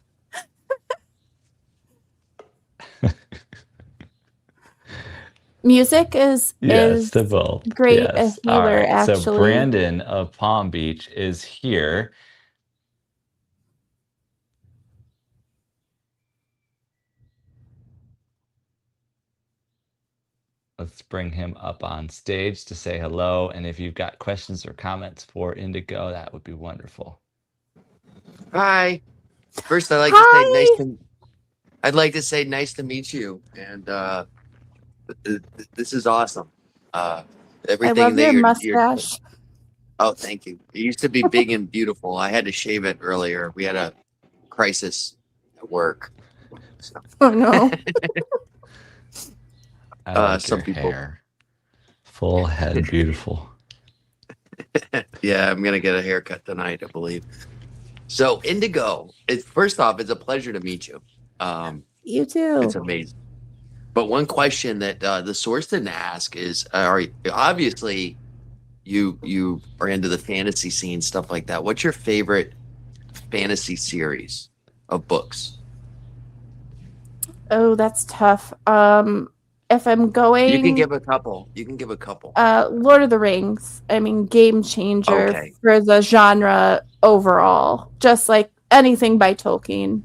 Music is To both. great Yes. a healer, actually. So Brandon of Palm Beach is here. Let's bring him up on stage to say hello. And if you've got questions or comments for Indigo, that would be wonderful. Hi. First, I'd like to say nice to meet you. And this is awesome. Everything I love that your you're mustache. oh, thank you. It used to be big and beautiful. I had to shave it earlier. We had a crisis at work. So, Oh no. I like some your people- hair. Full head, beautiful. yeah, I'm gonna get a haircut tonight, I believe. So Indigo, first off, it's a pleasure to meet you. You too. It's amazing. But one question that the source didn't ask is, obviously you are into the fantasy scene, stuff like that. What's your favorite fantasy series of books? Oh, that's tough. If I'm going, You can give a couple. Lord of the Rings. I mean, game changer Okay. for the genre overall. Just like anything by Tolkien.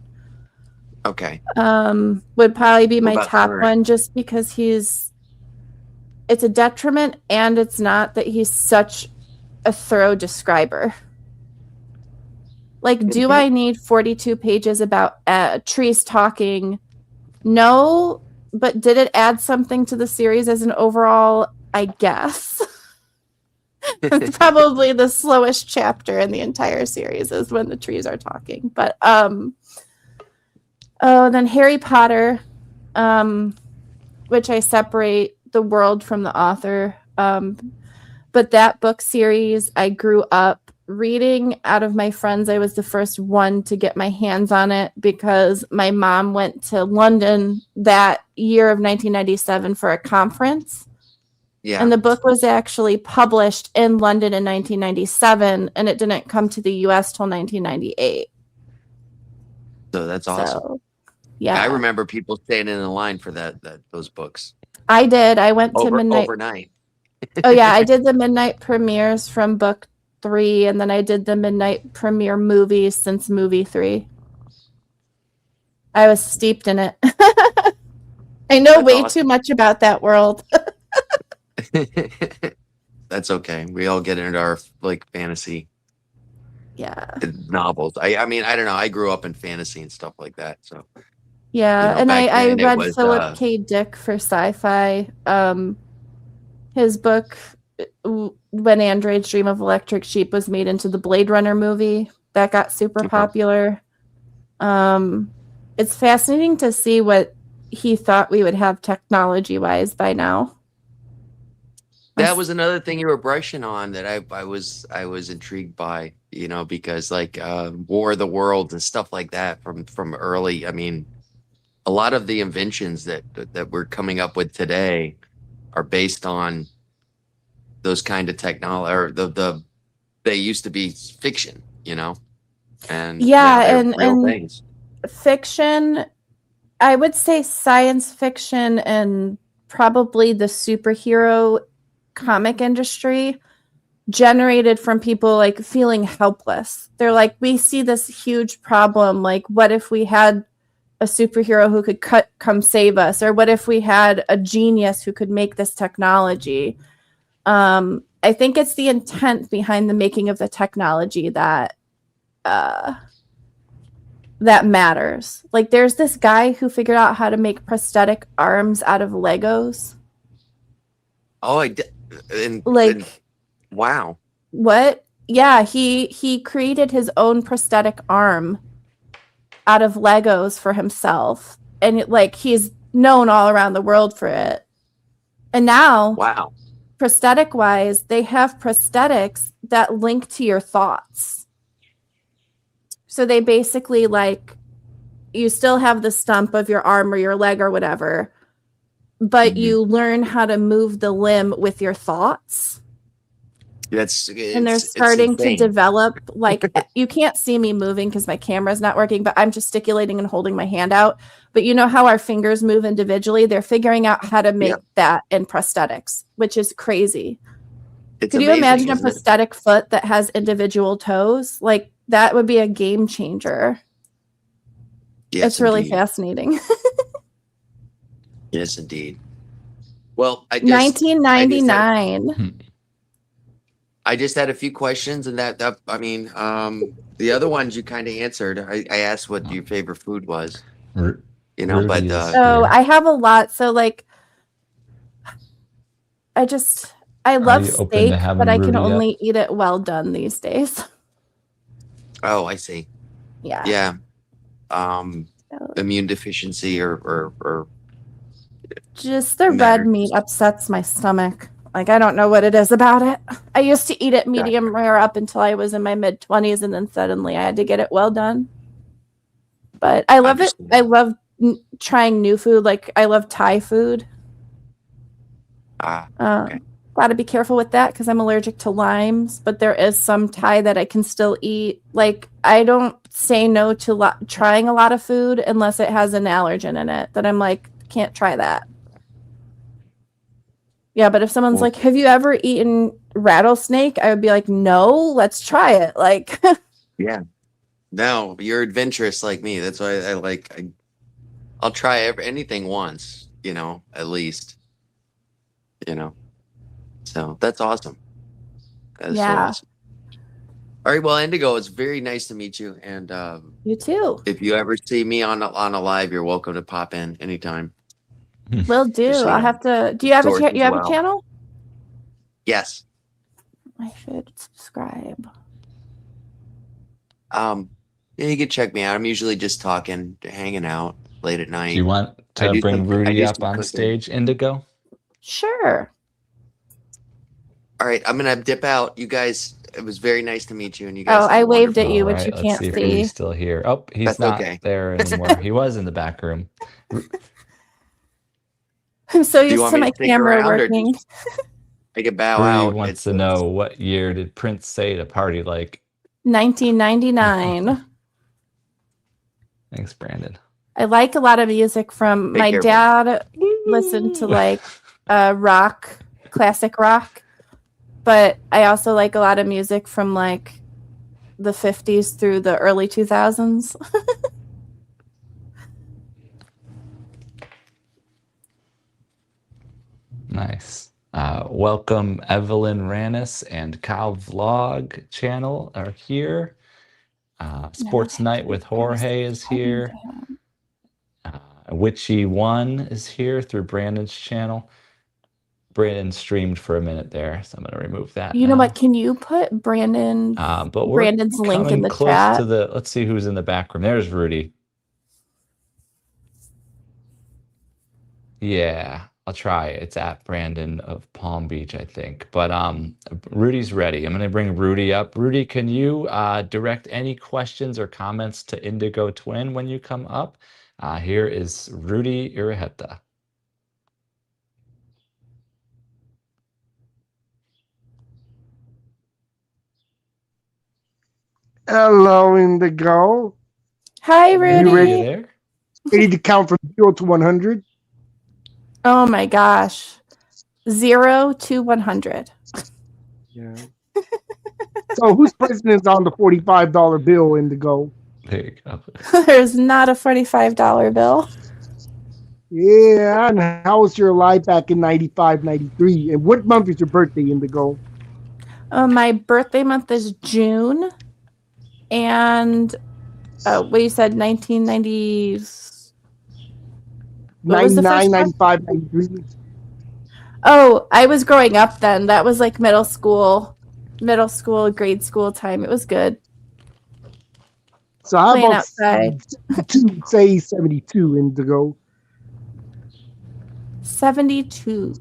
Okay. Would probably be my about top current? one, just because it's a detriment, and it's not that he's such a thorough describer. Like, do I need 42 pages about trees talking? No, but did it add something to the series as an overall? I guess. It's probably the slowest chapter in the entire series is when the trees are talking. But then Harry Potter, which I separate the world from the author. But that book series, I grew up reading out of my friends. I was the first one to get my hands on it because my mom went to London that year of 1997 for a conference. Yeah. And the book was actually published in London in 1997, and it didn't come to the US till 1998. So that's awesome. So, yeah. I remember people standing in the line for those books. I did. I went to midnight. Overnight. Oh yeah, I did the midnight premieres from book 3, and then I did the midnight premiere movies since movie 3. I was steeped in it. I know That's way awesome. too much about that world. That's okay. We all get into our like fantasy Yeah. novels. I mean, I don't know. I grew up in fantasy and stuff like that. So Yeah, You know, and back I then it read was, Philip K. Dick for sci-fi. His book When Androids Dream of Electric Sheep was made into the Blade Runner movie. That got super Okay. popular. It's fascinating to see what he thought we would have technology-wise by now. that was another thing you were brushing on that I was intrigued by, you know, because like War of the Worlds and stuff like that from early. I mean, a lot of the inventions that we're coming up with today are based on those kind of technology, or they used to be fiction, you know, and Yeah, now they're and- real and- things. Fiction, I would say science fiction and probably the superhero comic industry generated from people like feeling helpless. They're like, we see this huge problem. Like, what if we had a superhero who could come save us? Or what if we had a genius who could make this technology? I think it's the intent behind the making of the technology that matters. Like, there's this guy who figured out how to make prosthetic arms out of Legos. Oh, I did. And wow. What? Yeah, he created his own prosthetic arm out of Legos for himself. And he's known all around the world for it. And now, Wow. prosthetic wise, they have prosthetics that link to your thoughts. So they basically you still have the stump of your arm or your leg or whatever, but you learn how to move the limb with your thoughts. And they're starting to develop, you can't see me moving because my camera's not working, but I'm gesticulating and holding my hand out. But you know how our fingers move individually? They're figuring out how to make that in prosthetics, which is crazy. Could you imagine a prosthetic foot that has individual toes? That would be a game changer. Yes, it's really fascinating. Yes, indeed. Well, 1999. I just had a few questions, and the other ones you kind of answered. I asked what your favorite food was, but so I have a lot. So I love steak, but I can only eat it well done these days. Oh, I see. Yeah. Yeah. Immune deficiency or just the red meat upsets my stomach. I don't know what it is about it. I used to eat it medium rare up until I was in my mid-20s, and then suddenly I had to get it well done. But I love it. I love trying new food. I love Thai food. Okay. Got to be careful with that because I'm allergic to limes, but there is some Thai that I can still eat. I don't say no to trying a lot of food unless it has an allergen in it that I'm can't try that. Yeah, but if someone's have you ever eaten rattlesnake? I would be no, let's try it. Yeah. No, you're adventurous like me. That's why I'll try anything once, at least. So that's awesome. That's so awesome. All right, well, Indigo, it's very nice to meet you, and you too. If you ever see me on a live, you're welcome to pop in anytime. Will do. I'll have to. Do you have a channel? Yes. I should subscribe. Yeah, you can check me out. I'm usually just talking, hanging out late at night. Do you want to bring Rudy up on stage, Indigo? Sure. All right, I'm gonna dip out. You guys, it was very nice to meet you. And you guys. Oh, I waved at you, which you can't see. He's still here. Oh, he's not there anymore. He was in the back room. I'm so used to my camera working. I can bow Rudy out. Wants to know, what year did Prince say to party like? 1999. Thanks, Brandon. I like a lot of music from my dad. Listened to rock, classic rock, but I also like a lot of music from the 50s through the early 2000s. Nice. Welcome, Evelyn Ranis and Kyle Vlog channel are here. Sports Night with Jorge is here. Witchy One is here through Brandon's channel. Brandon streamed for a minute there, so I'm going to remove that. You know what? Can you put Brandon's link in the chat? Let's see who's in the back room. There's Rudy. Yeah, I'll try. It's at Brandon of Palm Beach, I think. But Rudy's ready. I'm going to bring Rudy up. Rudy, can you direct any questions or comments to Indigo-Twin when you come up? Here is Rudy Iraheta. Hello, Indigo. Hi, Rudy. You ready there? Ready to count from 0 to 100? Oh my gosh. 0 to 100. Yeah. So whose president's on the $45 bill, Indigo? There you go. There's not a $45 bill. Yeah, and how was your life back in 95, 93? And what month is your birthday, Indigo? My birthday month is June. And what you said, 1990. 99, 95, 93. Oh, I was growing up then. That was middle school, grade school time. It was good. So how Playing about outside. 72? Say 72 Indigo. 72.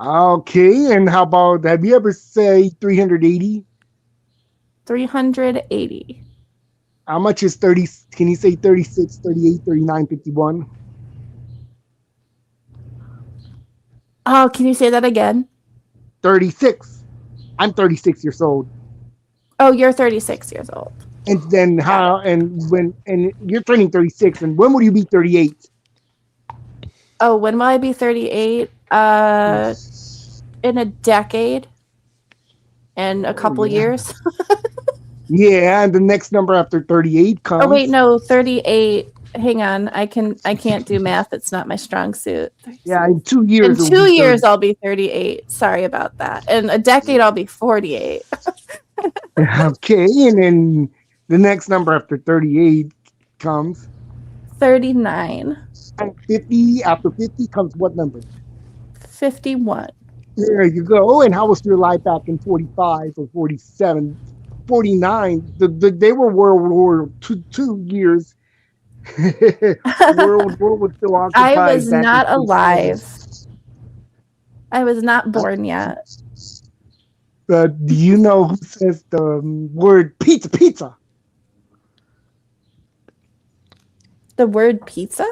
Okay, and how about, have you ever say 380? 380. How much is 30? Can you say 36, 38, 39, 51? Oh, can you say that again? 36. I'm 36 years old. Oh, you're 36 years old. And then how, and when, and you're turning 36, and when will you be 38? Oh, when will I be 38? In a decade and a couple yeah. years. Yeah, and the next number after 38 comes. Oh wait, no, 38. Hang on. I can't do math. It's not my strong suit. Yeah, in 2 years. In 2 years I'll be 38. Sorry about that. In a decade I'll be 48. Okay, and then the next number after 38 comes. 39. And 50, after 50 comes what number? 51. There you go. And how was your life back in 45 or 47? 49, they were World War II years. World was still occupied. I was back not in alive. I was not born yet. But do you know who says the word pizza? The word pizza?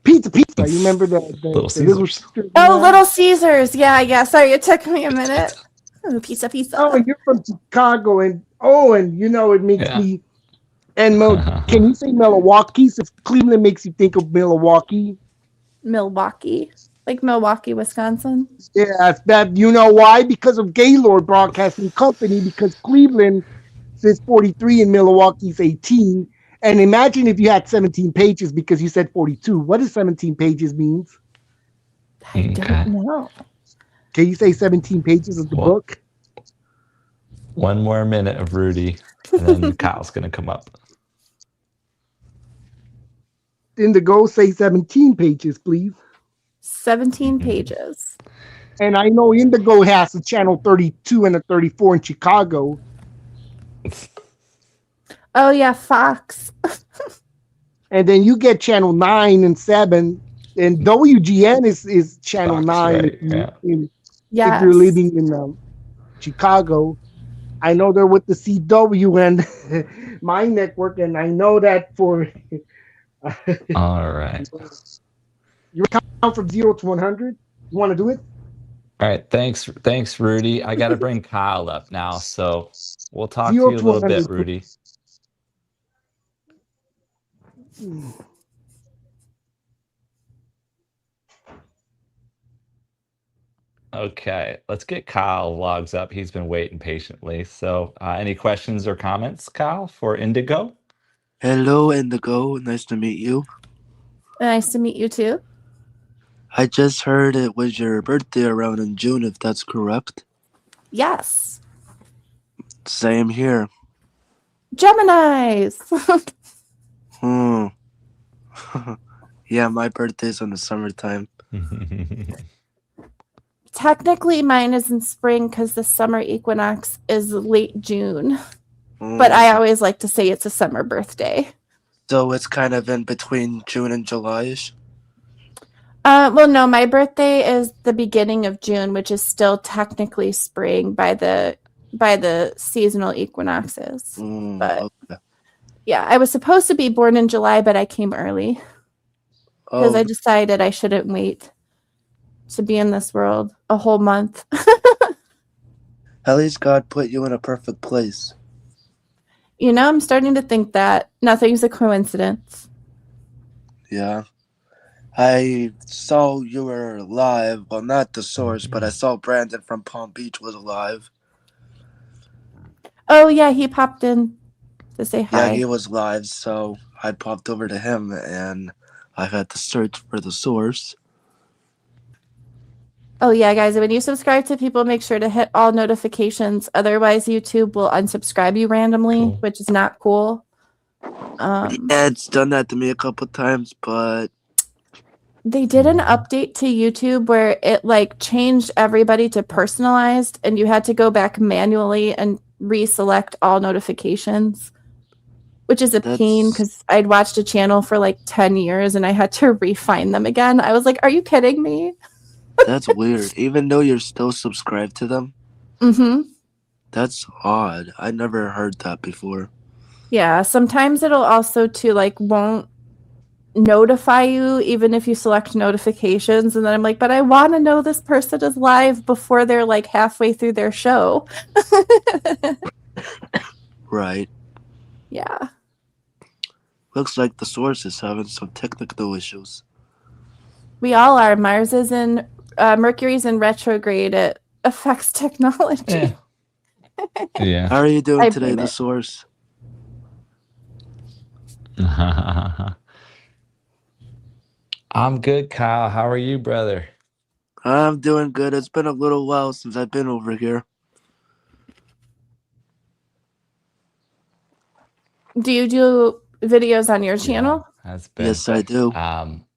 Pizza. You remember the Little Little Caesars. Caesars? Oh, Little Caesars. Yeah. Sorry, it took me a minute. Oh, pizza. Oh, and you're from Chicago, and you know it makes Yeah. me. And can you say Milwaukee? Since Cleveland makes you think of Milwaukee. Milwaukee. Like Milwaukee, Wisconsin. Yeah, that you know why? Because of Gaylord Broadcasting Company. Because Cleveland says 43 and Milwaukee's 18. And imagine if you had 17 pages because you said 42. What does 17 pages means? I don't know. Can you say 17 pages of the book? One more minute of Rudy, and then Kyle's going to come up. Indigo, say 17 pages, please. 17 pages. And I know Indigo has a channel 32 and a 34 in Chicago. Oh, yeah, Fox. And then you get channel 9 and 7. And WGN is channel Fox, 9 right, if Yes. you're living in Chicago. I know they're with the CW and my network, and I know that for. All right. Your count from 0 to 100. You want to do it? All right. Thanks, Rudy. I got to bring Kyle up now, so we'll talk to 0 you a to little 100. bit, Rudy. Okay, let's get Kyle logs up. He's been waiting patiently. So, any questions or comments, Kyle, for Indigo? Hello, Indigo. Nice to meet you. Nice to meet you, too. I just heard it was your birthday around in June, if that's correct. Yes. Same here. Geminis. Yeah, my birthday's in the summertime. Technically, mine is in spring because the summer equinox is late June. But I always like to say it's a summer birthday. So it's kind of in between June and July-ish? Well, no, my birthday is the beginning of June, which is still technically spring by the seasonal equinoxes. But Okay. yeah, I was supposed to be born in July, but I came early because I decided I shouldn't wait to be in this world a whole month. At least God put you in a perfect place. You know, I'm starting to think that nothing's a coincidence. Yeah. I saw you were live. Well, not the source, but I saw Brandon from Palm Beach was alive. Oh, yeah, he popped in to say hi. Yeah, he was live, so I popped over to him, and I had to search for the source. Oh, yeah, guys, when you subscribe to people, make sure to hit all notifications. Otherwise, YouTube will unsubscribe you randomly, which is not cool. Yeah, it's done that to me a couple times, but they did an update to YouTube where it like changed everybody to personalized, and you had to go back manually and reselect all notifications. which is a pain That's because I'd watched a channel for like 10 years and I had to refine them again. I was like, are you kidding me? that's weird. Even though you're still subscribed to them, Mm-hmm. that's odd. I never heard that before. Yeah, sometimes it'll also too like won't notify you even if you select notifications, and then I'm like, but I want to know this person is live before they're like halfway through their show. Right. Yeah. Looks like the source is having some technical issues. We all are. Mars is in Mercury's in retrograde. It affects technology. Yeah. Yeah. How are you doing I today, blame the it. source? I'm good, Kyle. How are you, brother? I'm doing good. It's been a little while since I've been over here. Do you do videos on your channel? Has been. Yes, I do.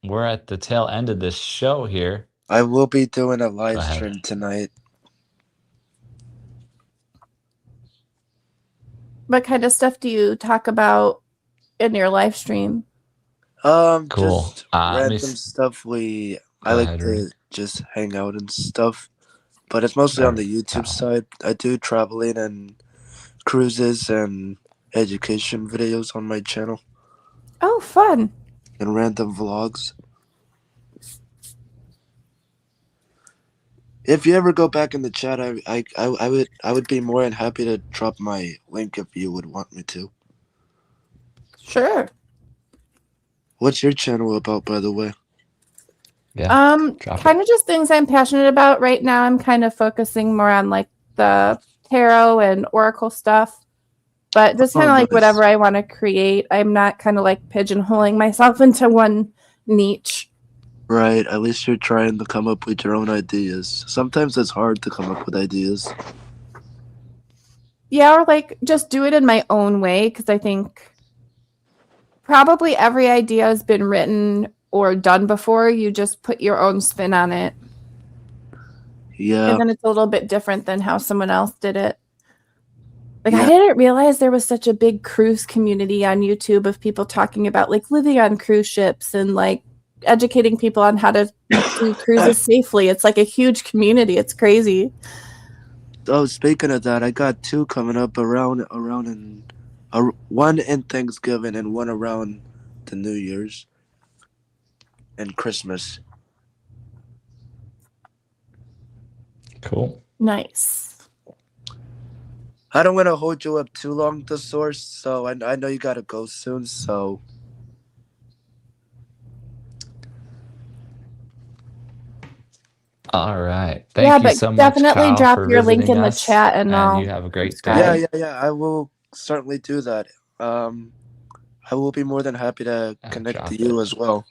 We're at the tail end of this show here. I will be doing a Go live ahead. stream tonight. What kind of stuff do you talk about in your live stream? Cool. Just Let me random stuff. I Go like ahead, to Ray. just hang out and stuff, but it's mostly on the YouTube side. I do traveling and cruises and education videos on my channel Oh, fun. and random vlogs. If you ever go back in the chat, I would be more than happy to drop my link if you would want me to. Sure. What's your channel about, by the way? Yeah. Drop Kind of just things I'm passionate about right now. I'm kind of focusing more on like the tarot and oracle stuff, but just kind of like nice. whatever I want to create. I'm not kind of like pigeonholing myself into one niche. Right, at least you're trying to come up with your own ideas. Sometimes it's hard to come up with ideas. Yeah, or like just do it in my own way, because I think probably every idea has been written or done before. You just put your own spin on it. Yeah. And then it's a little bit different than how someone else did it. Like, Yeah. I didn't realize there was such a big cruise community on YouTube of people talking about like living on cruise ships and like educating people on how to do cruises safely. It's like a huge community. It's crazy. Oh, speaking of that, I got two coming up around one in Thanksgiving and one around the New Year's and Christmas. Cool. Nice. I don't want to hold you up too long, the source. So I know you gotta go soon. So All right. Thank you but so much, definitely Kyle, drop for your link visiting in the us, chat and and I'll you have a great subscribe. day. yeah. I will certainly do that. I will be more than happy to connect drop to you it. as well.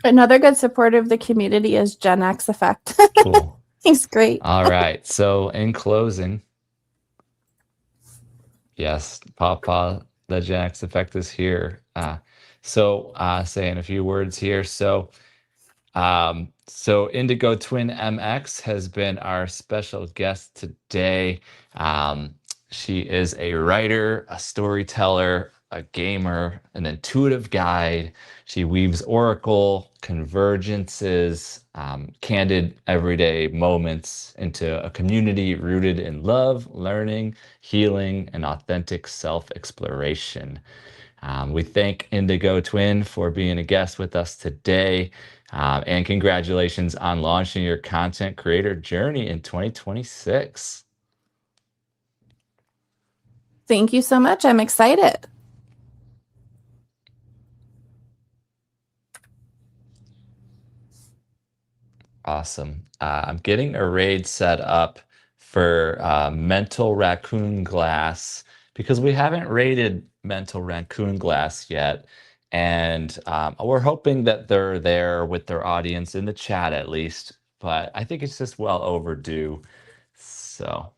Another good supporter of the community is Gen X Effect. Cool. He's great. All right. So in closing, yes, Papa, the Gen X Effect is here. Saying a few words here. So Indigo-Twin MX has been our special guest today. She is a writer, a storyteller, a gamer, an intuitive guide. She weaves oracle, convergences, candid everyday moments into a community rooted in love, learning, healing, and authentic self-exploration. We thank Indigo-Twin for being a guest with us today. And congratulations on launching your content creator journey in 2026. Thank you so much. I'm excited. Awesome. I'm getting a raid set up for Mental Raccoon Glass because we haven't raided Mental Raccoon Glass yet. And we're hoping that they're there with their audience in the chat at least. But I think it's just well overdue. So.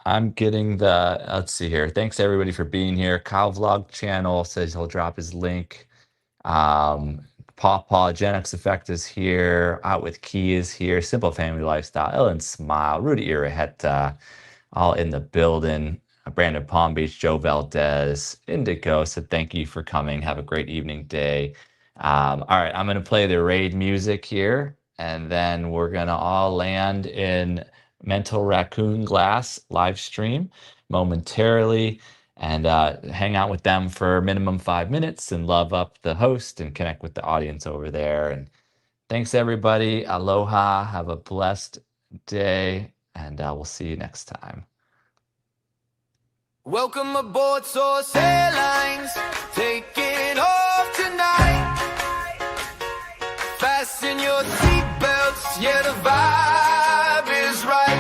I'm getting the, let's see here. Thanks everybody for being here. Kyle Vlog channel says he'll drop his link. Paw Gen X Effect is here. Out with Key is here. Simple Family Lifestyle. Ellen Smile. Rudy Iraheta. All in the building. Brandon Palm Beach. Joe Valdez. Indigo said thank you for coming. Have a great evening, day. All right, I'm going to play the raid music here. And then we're going to all land in Mental Raccoon Glass live stream momentarily and hang out with them for minimum 5 minutes and love up the host and connect with the audience over there. And thanks, everybody. Aloha. Have a blessed day, and we'll see you next time. Welcome aboard Source Airlines, taking off tonight. Fasten your seatbelts, yeah, the vibe is right.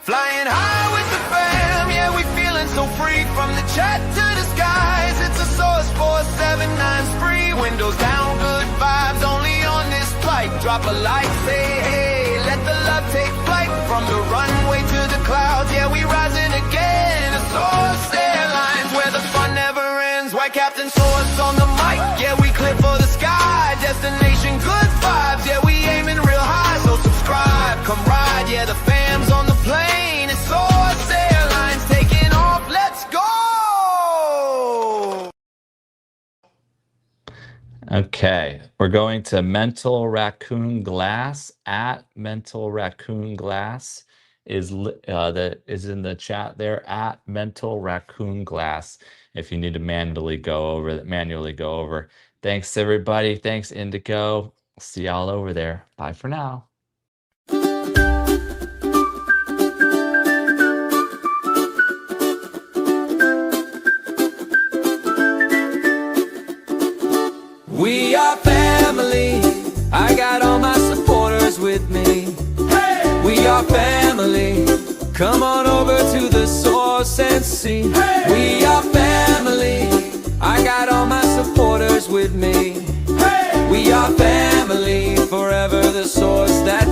Flying high with the fam, yeah, we feeling so free. From the chat to the skies, it's a Source 479 spree. Windows down, good vibes, only on this flight. Drop a light, say hey, let the love take flight. From the runway to the clouds, yeah, we rising again. A Source Airlines, where the fun never ends. White Captain Source on the mic, yeah, we clear for the sky. Destination good vibes, yeah, we aiming real high. So subscribe, come ride, yeah, the fam's on the plane. It's Source Airlines taking off, let's go! Okay, we're going to Mental Raccoon Glass. At Mental Raccoon Glass is that is in the chat there. At Mental Raccoon Glass. If you need to manually go over. Thanks everybody. Thanks Indigo. See y'all over there. Bye for now. We are family. I got all my supporters with me. Hey! We are family. Come on over to the source and see. Hey! We are family. I got all my supporters with me. Hey! We are family. Forever the source that